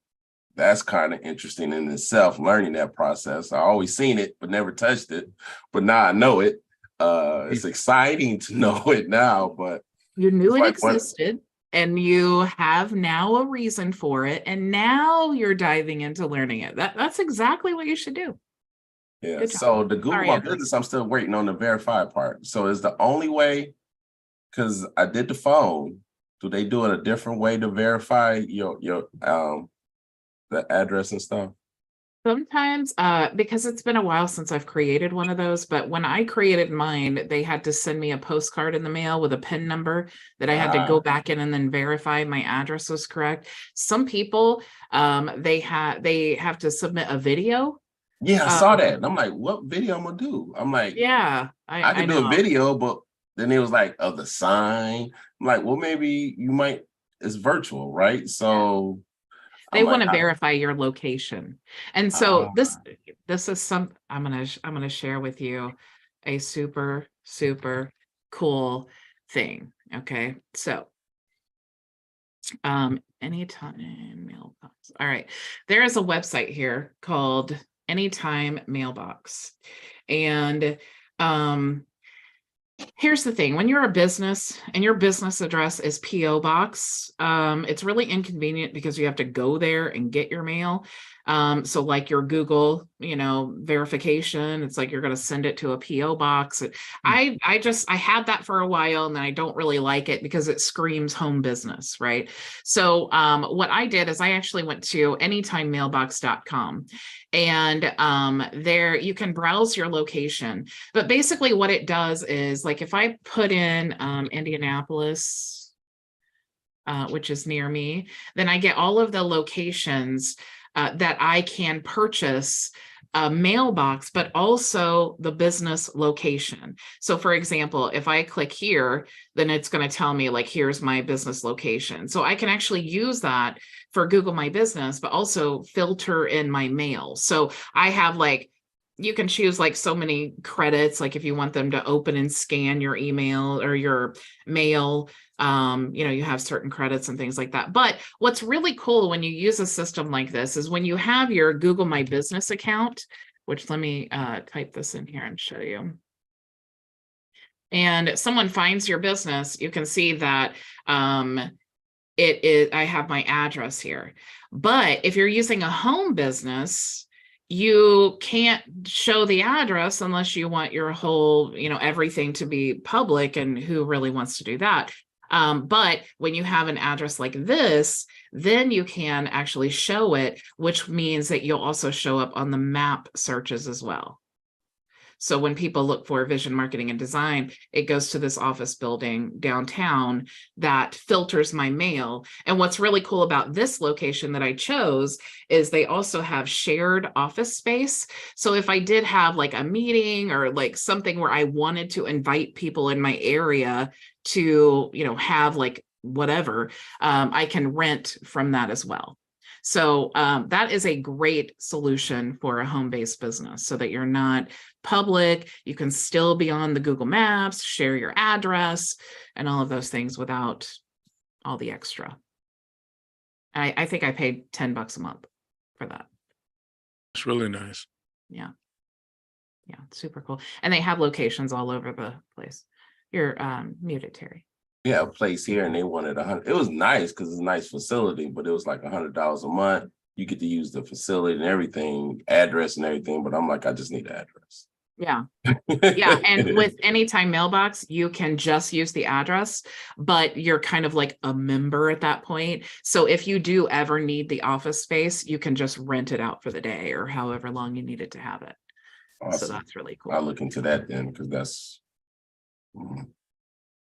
that's kind of interesting in itself, learning that process. I always seen it, but never touched it. But now I know it. It's exciting to know it now, but you knew it existed. And you have now a reason for it. And now you're diving into learning it. That's exactly what you should do. Yeah. So the Google My Business, I'm still waiting on the verify part. So is the only way, because I did the phone, do they do it a different way to verify your the address and stuff? Sometimes, because it's been a while since I've created one of those, but when I created mine, they had to send me a postcard in the mail with a PIN number that I had to go back in and then verify my address was correct. Some people, they have to submit a video. Yeah, I saw that. And I'm like, what video I'm gonna do? I'm like, Yeah, I I can do a know. video, but then it was like of the sign. I'm like, well, maybe you might, it's virtual, right? So They I'm want like, to verify your location. And so this is some, I'm gonna share with you a super, super cool thing. Okay. So Anytime Mailbox. All right. There is a website here called Anytime Mailbox. And here's the thing, when you're a business and your business address is P.O. Box, it's really inconvenient because you have to go there and get your mail. So like your Google, verification, it's like you're going to send it to a P.O. box. I had that for a while and I don't really like it because it screams home business, right? So what I did is I actually went to anytimemailbox.com, and there you can browse your location. But basically what it does is, like, if I put in Indianapolis, which is near me, then I get all of the locations that I can purchase a mailbox, but also the business location. So for example, if I click here, then it's going to tell me, like, here's my business location. So I can actually use that for Google My Business, but also filter in my mail. So I have, like, you can choose like so many credits, like if you want them to open and scan your email or your mail, you have certain credits and things like that. But what's really cool when you use a system like this is when you have your Google My Business account, which let me type this in here and show you. And someone finds your business, you can see that I have my address here. But if you're using a home business, you can't show the address unless you want your whole, everything to be public, and who really wants to do that? But when you have an address like this, then you can actually show it, which means that you'll also show up on the map searches as well. So when people look for vision marketing and design, it goes to this office building downtown that filters my mail. And what's really cool about this location that I chose is they also have shared office space. So if I did have like a meeting or like something where I wanted to invite people in my area to, have like whatever, I can rent from that as well. So that is a great solution for a home-based business, so that you're not public. You can still be on the Google Maps, share your address, and all of those things without all the extra. I think I paid $10 a month for that. It's really nice. Yeah, super cool. And they have locations all over the place. You're muted, Terry. Yeah, a place here and they wanted 100. It was nice because it's a nice facility, but it was like $100 a month. You get to use the facility and everything, address and everything. But I'm like, I just need the address. Yeah. Yeah. And with Anytime Mailbox, you can just use the address, but you're kind of like a member at that point. So if you do ever need the office space, you can just rent it out for the day or however long you need it to have it. Awesome. So that's really cool. I'll look into that then, because that's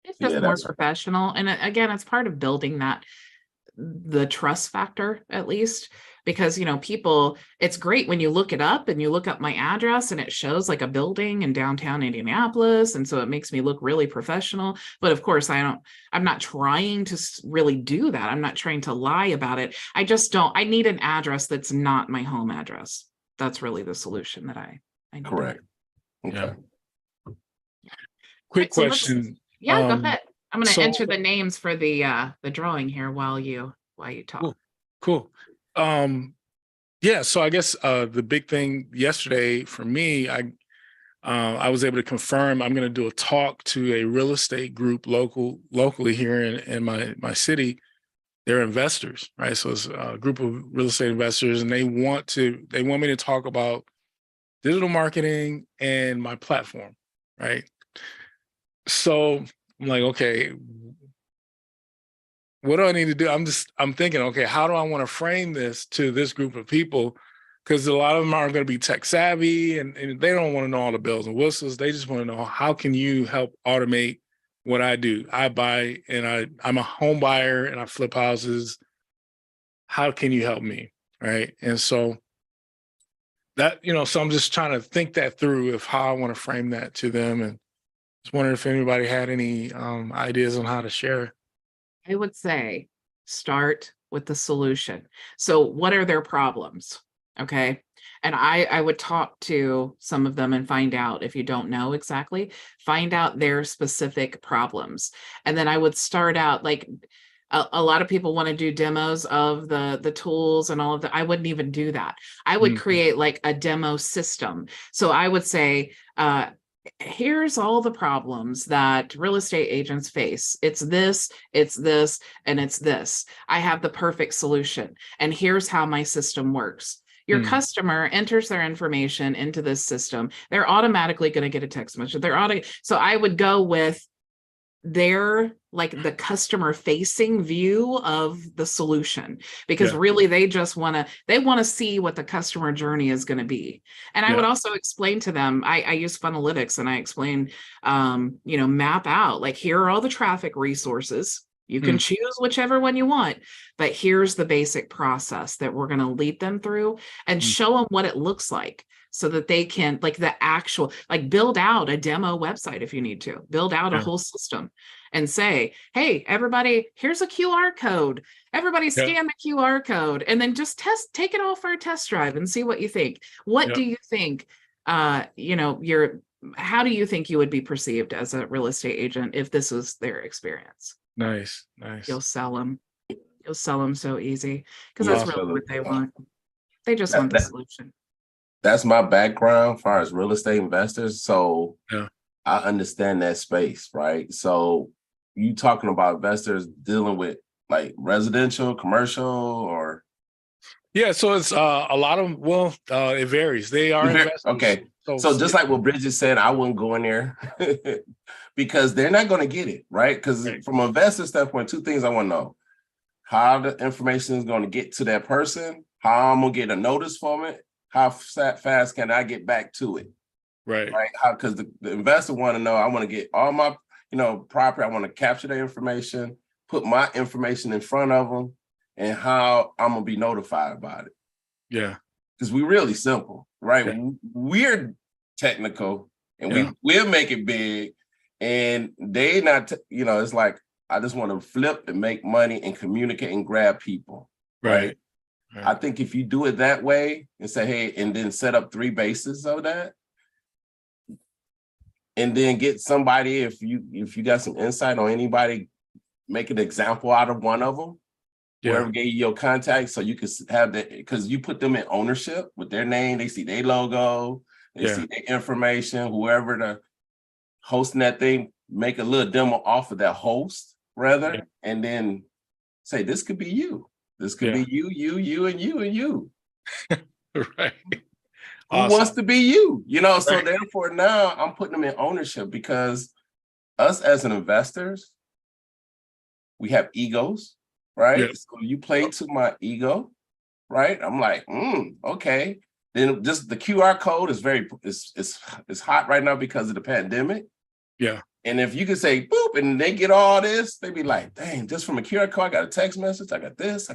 It's just more that's professional. And again, it's part of building the trust factor, at least, because, people, it's great when you look it up and you look up my address and it shows like a building in downtown Indianapolis. And so it makes me look really professional. But of course, I'm not trying to really do that. I'm not trying to lie about it. I need an address that's not my home address. That's really the solution that I need. correct. Okay. Yeah. Quick Right, so question. Yeah, go ahead. I'm going to so- enter the names for the drawing here while you talk. Cool. Yeah, so I guess the big thing yesterday for me, I was able to confirm I'm going to do a talk to a real estate group locally here in my city. They're investors, right? So it's a group of real estate investors, and they want me to talk about digital marketing and my platform, right? So I'm like, okay, what do I need to do? I'm thinking, okay, how do I want to frame this to this group of people? Because a lot of them aren't going to be tech savvy and they don't want to know all the bells and whistles. They just want to know, how can you help automate what I do? I buy and I'm a home buyer and I flip houses. How can you help me? Right. And so that, so I'm just trying to think that through of how I want to frame that to them. And just wondering if anybody had any ideas on how to share. I would say start with the solution. So what are their problems? Okay. And I would talk to some of them and find out, if you don't know exactly, find out their specific problems. And then I would start out, like, a lot of people want to do demos of the tools and all of that. I wouldn't even do that. I would create like a demo system. So I would say, here's all the problems that real estate agents face. It's this, and it's this. I have the perfect solution. And here's how my system works. Your customer enters their information into this system. They're automatically going to get a text message. So I would go with their, like, the customer facing view of the solution, because really they just want to see what the customer journey is going to be. And I would also explain to them, I use Funalytics, and I explain, map out, like, here are all the traffic resources. You can choose whichever one you want, but here's the basic process that we're going to lead them through, and show them what it looks like, so that they can, like, the actual, like, build out a demo website if you need to, build out a whole system and say, hey, everybody, here's a QR code. Everybody scan the QR code, and then just take it all for a test drive and see what you think. What do you think, how do you think you would be perceived as a real estate agent if this was their experience? Nice. You'll sell them so easy, because that's really what they want. They just want the solution. That's my background as far as real estate investors. So I understand that space, right? So you talking about investors dealing with, like, residential, commercial, or? Yeah, so it's a lot of, it varies. They are investors. Okay. So just like what Bridget said, I wouldn't go in there because they're not going to get it, right? Because from an investor standpoint, two things I want to know: how the information is going to get to that person, how I'm going to get a notice from it, how fast can I get back to it? Right. How, because the investor want to know, I want to get all my, property. I want to capture the information, put my information in front of them, and how I'm going to be notified about it. Yeah. Because we're really simple, right? Yeah. We're technical, and we'll make it big, and they not, it's like, I just want to flip and make money and communicate and grab people. Right. I think if you do it that way and say, hey, and then set up 3 bases of that, and then get somebody, if you got some insight on anybody, make an example out of one of them, whoever gave you your contact, so you can have that, because you put them in ownership with their name, they see their logo, they see their information, whoever the hosting that thing, make a little demo off of that host, rather, and then say, this could be you. This could be you, and you, and you. Right. Who wants to be you? So therefore now I'm putting them in ownership, because us as an investors, we have egos, right? So you play to my ego, right? I'm like, okay. Then just the QR code is it's hot right now because of the pandemic. Yeah. And if you could say boop and they get all this, they'd be like, dang, just from a QR code, I got a text message, I got this,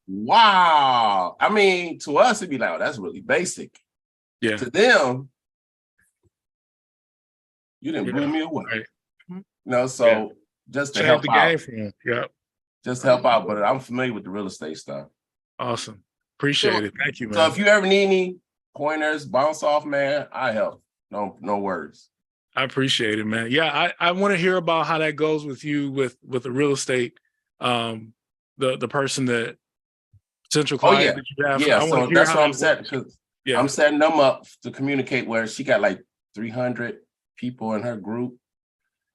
wow. I mean, to us, it'd be like, oh, that's really basic. Yeah. To them, you didn't blew me away. Right. So just to help out. Just to help out, but I'm familiar with the real estate stuff. Awesome. Appreciate it. Thank you, man. So if you ever need any pointers, bounce off, man, I help. No words. I appreciate it, man. Yeah, I want to hear about how that goes with you with the real estate, the person that potential client that you have. Yeah, so that's what I'm setting, because I'm setting them up to communicate, where she got like 300 people in her group.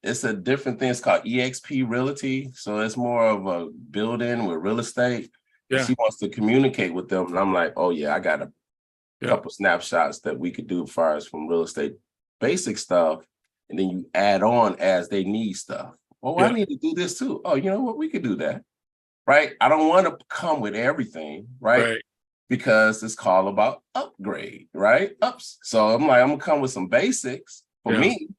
It's a different thing. It's called EXP Realty. So it's more of a building with real estate. Yeah. She wants to communicate with them. And I'm like, oh yeah, I got a couple snapshots that we could do as far as from real estate basic stuff. And then you add on as they need stuff. Oh, I need to do this too. Oh, you know what? We could do that. right? I don't want to come with everything, right? Because it's called about upgrade, right? Ups. So I'm like, I'm gonna come with some basics for me.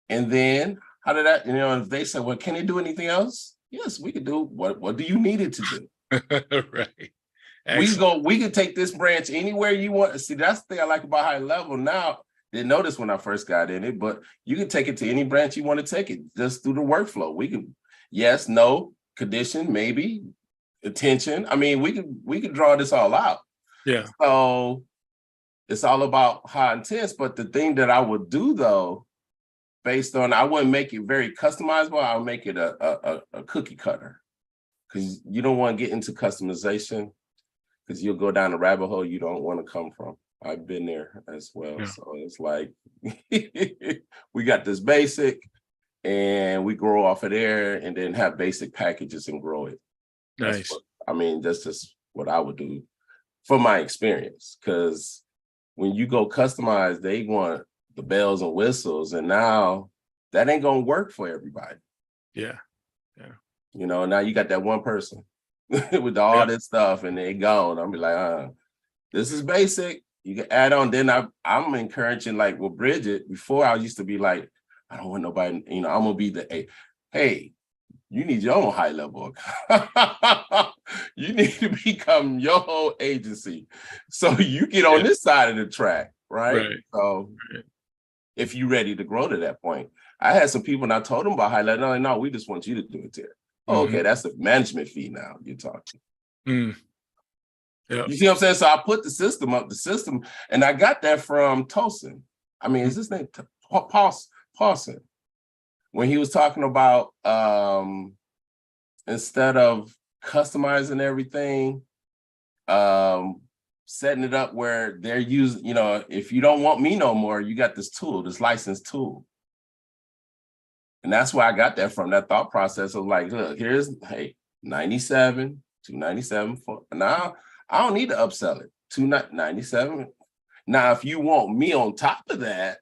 And then how did that, if they say, well, can they do anything else? Yes, we could do what do you need it to do? Right. We can take this branch anywhere you want. See, that's the thing I like about HighLevel now. Didn't notice when I first got in it, but you can take it to any branch you want to take it just through the workflow. We can, yes, no, condition, maybe, attention. I mean, we can draw this all out. Yeah. So it's all about how intense. But the thing that I would do though, based on, I wouldn't make it very customizable. I'll make it a cookie cutter, because you don't want to get into customization, because you'll go down a rabbit hole you don't want to come from. I've been there as well. Yeah. So it's like, we got this basic and we grow off of there, and then have basic packages and grow it. Nice. That's just what I would do from my experience. Because when you go customize, they want the bells and whistles, and now that ain't gonna work for everybody. Yeah. Now you got that one person with all this stuff, and they gone. I'll be like, this is basic. You can add on. Then I'm encouraging, like with Bridget. Before, I used to be like, I don't want nobody. I'm gonna be the hey, you need your own HighLevel. You need to become your whole agency, so you get on this side of the track, right? So if you're ready to grow to that point, I had some people and I told them about HighLevel. No, we just want you to do it there. Okay, that's the management fee now you're talking. You see what I'm saying? So I put the system, and I got that from Tosin. I mean, is his name Paulson? When he was talking about instead of customizing everything, setting it up where they're using, if you don't want me no more, you got this tool, this licensed tool. And that's where I got that from, that thought process of like, look, here's, hey, 97, 297 for now. I don't need to upsell it. 297. Now, if you want me on top of that,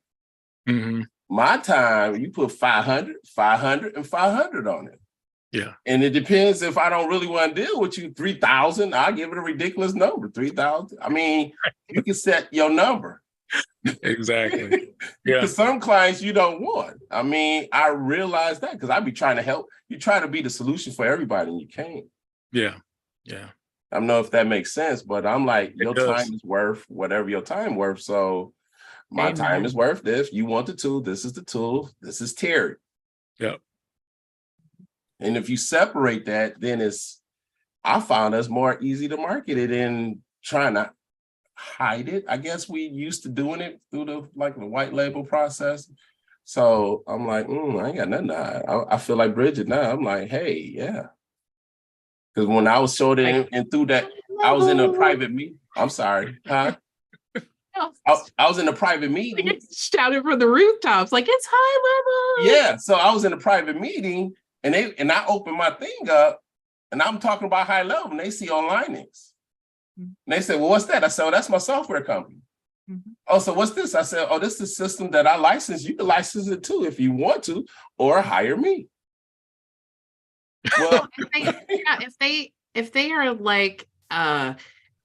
my time, you put 500, 500, and 500 on it. Yeah. And it depends if I don't really want to deal with you, 3,000, I'll give it a ridiculous number, 3,000. I mean, you can set your number. Exactly. Yeah. Because some clients you don't want. I mean, I realize that because I be trying to help. You try to be the solution for everybody and you can't. Yeah. I don't know if that makes sense, but I'm like, your time is worth whatever your time worth. So my time is worth this. You want the tool, this is the tool, this is Terry. Yep. And if you separate that, then I found us more easy to market it and trying to hide it. I guess we used to doing it through the white label process. So I'm like, I ain't got nothing to hide. I feel like Bridget now. I'm like, hey, yeah. Because when I was showed it and through that, I was in a private meeting. I'm sorry, huh? I was in a private meeting. Shouted from the rooftops, like it's HighLevel. Yeah. So I was in a private meeting and I opened my thing up and I'm talking about HighLevel and they see Online. And they said, well, what's that? I said, oh, that's my software company. Oh, so what's this? I said, oh, this is a system that I license. You can license it too if you want to, or hire me. Well, if they are like,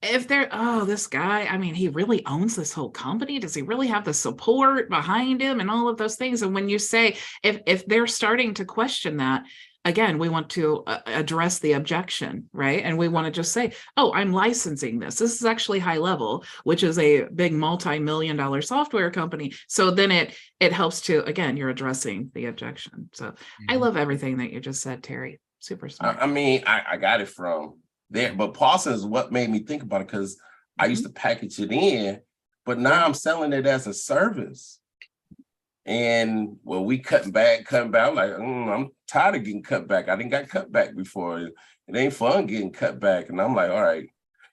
if they're, this guy, I mean, he really owns this whole company. Does he really have the support behind him and all of those things? And when you say, if they're starting to question that, again, we want to address the objection, right? And we want to just say, oh, I'm licensing this. This is actually HighLevel, which is a big multi-million-dollar software company. So then it helps to, again, you're addressing the objection. So I love everything that you just said, Terry. Super smart. I mean, I got it from there, but Paulson is what made me think about it because I used to package it in, but now I'm selling it as a service. And when we cutting back, I'm like, I'm tired of getting cut back. I didn't got cut back before. It ain't fun getting cut back. And I'm like, all right,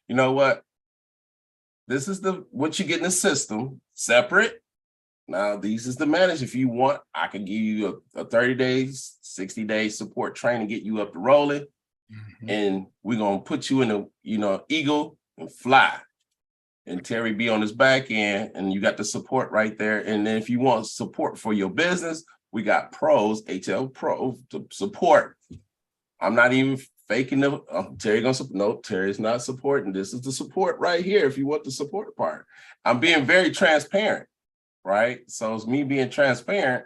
you know what? This is what you get in the system, separate. Now, these is the manage. If you want, I can give you a 30 days, 60 days support training, get you up to rolling. And we're going to put you in a, eagle and fly. And Terry be on his back end, and you got the support right there. And then if you want support for your business, we got pros, HL Pro to support. I'm not even faking the Terry gonna support. No, Terry's not supporting. This is the support right here. If you want the support part, I'm being very transparent, right? So it's me being transparent.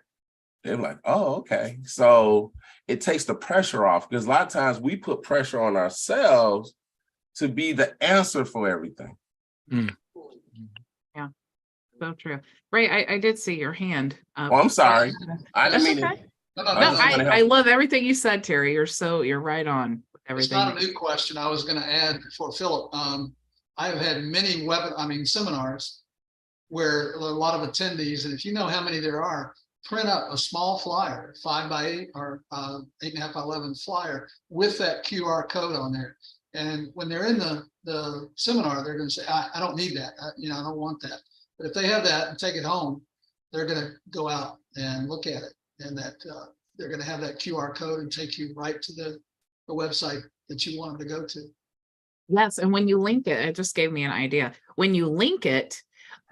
They're like, oh, okay. So it takes the pressure off, because a lot of times we put pressure on ourselves to be the answer for everything. Yeah, so true. Ray, I did see your hand. Oh, I'm sorry. I didn't That's mean okay. it. No, No, I love everything you said, Terry. You're right on with It's everything. not a new question. I was going to add for Philip. I have had many seminars where a lot of attendees, and if you know how many there are, print up a small flyer, 5x8 or 8.5 by 11 flyer with that QR code on there. And when they're in the seminar, they're going to say, I don't need that. I don't want that. But if they have that and take it home, they're going to go out and look at it, and that they're going to have that QR code and take you right to the website that you want them to go to. Yes, and when you link it, it just gave me an idea. When you link it,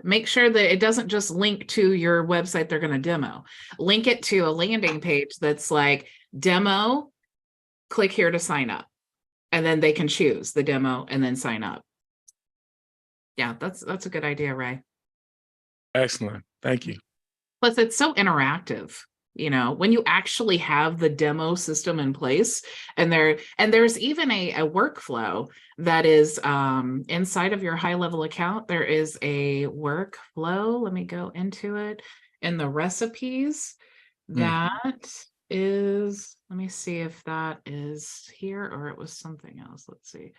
make sure that it doesn't just link to your website they're going to demo. Link it to a landing page that's like demo, click here to sign up. And then they can choose the demo and then sign up. Yeah, that's a good idea, Ray. Excellent. Thank you. Plus, it's so interactive. When you actually have the demo system in place, and there's even a workflow that is inside of your HighLevel account. There is a workflow. Let me go into it in the recipes. That is, let me see if that is here or it was something else. Let's see.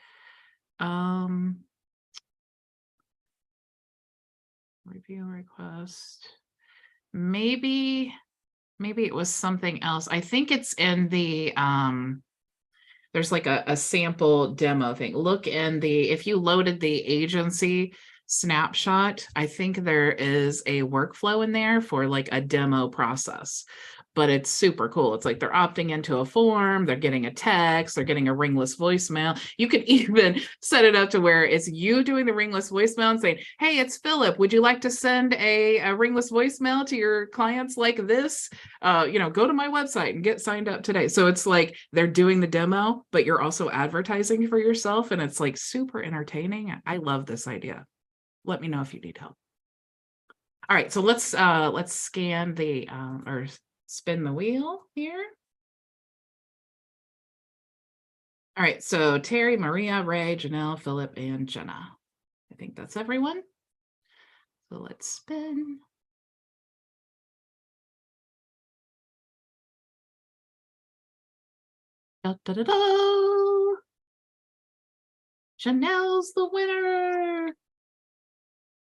Review request. Maybe it was something else. I think it's in the there's like a sample demo thing. Look in if you loaded the agency snapshot, I think there is a workflow in there for like a demo process. But it's super cool. It's like they're opting into a form, they're getting a text, they're getting a ringless voicemail. You could even set it up to where it's you doing the ringless voicemail and saying, hey, it's Philip. Would you like to send a ringless voicemail to your clients like this? Go to my website and get signed up today. So it's like they're doing the demo, but you're also advertising for yourself. And it's like super entertaining. I love this idea. Let me know if you need help. All right, so let's scan the or spin the wheel here. All right, so Terry, Maria, Ray, Janelle, Philip, and Jenna. I think that's everyone. So let's spin. Da, da, da, da. Janelle's the winner.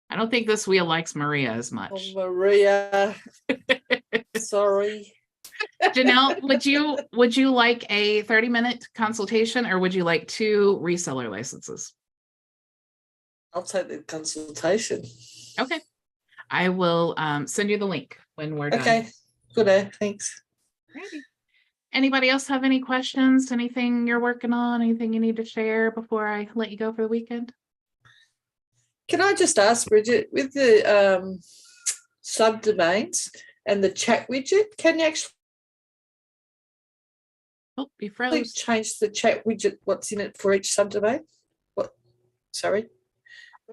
I don't think this wheel likes Maria as much. Oh, Maria. Sorry. Janelle, would you like a 30-minute consultation, or would you like 2 reseller licenses? I'll take the consultation. Okay. I will send you the link when we're done. Okay. Good. Thanks. Alrighty. Anybody else have any questions? Anything you're working on? Anything you need to share before I let you go for the weekend? Can I just ask, Bridget, with the subdomains and the chat widget, can you actually You froze. change the chat widget, what's in it for each subdomain? What? Sorry.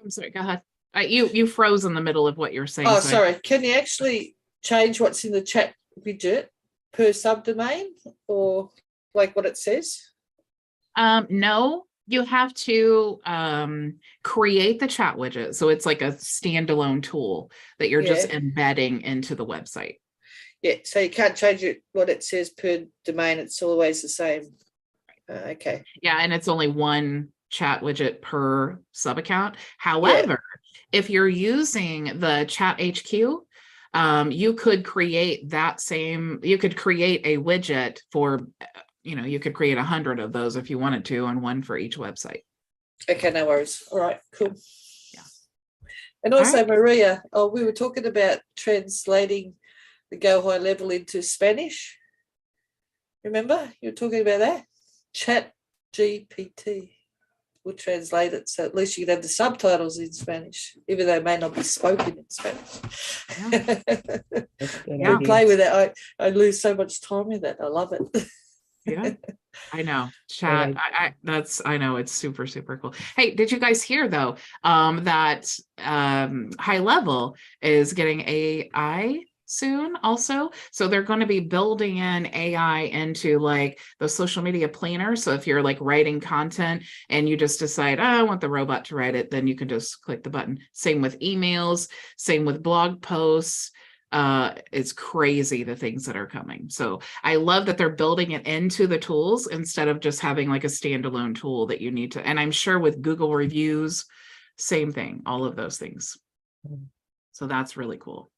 I'm sorry. Go ahead. You froze in the middle of what you're saying. Oh, so sorry. Can you actually change what's in the chat widget per subdomain, or like what it says? No, you have to create the chat widget. So it's like a standalone tool that you're just embedding into the website. Yeah, so you can't change it what it says per domain. It's always the same. Okay. Yeah, and it's only one chat widget per sub account. However, if you're using the Chat HQ, you could create you could create a widget for, you could create 100 of those if you wanted to, and one for each website. Okay, no worries. All right, cool. Yeah. And also, right. Maria, we were talking about translating the Go HighLevel into Spanish. Remember, you were talking about that? Chat GPT will translate it, so at least you can have the subtitles in Spanish, even though it may not be spoken in Spanish. Yeah. I play with it. I lose so much time with that. I love it. Yeah, I know. Chat. I know it's super, super cool. Hey, did you guys hear though, that HighLevel is getting AI soon also? So they're going to be building in AI into like the social media planner. So if you're like writing content and you just decide, oh, I want the robot to write it, then you can just click the button. Same with emails, same with blog posts. It's crazy the things that are coming. So I love that they're building it into the tools instead of just having like a standalone tool that you need to. And I'm sure with Google reviews, same thing, all of those things. So that's really cool.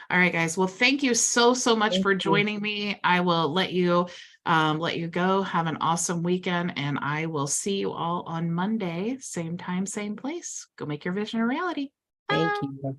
All right, guys. Well, thank you so much for joining me. I will let you go. Have an awesome weekend, and I will see you all on Monday, same time, same place. Go make your vision a reality. Thank Bye. you.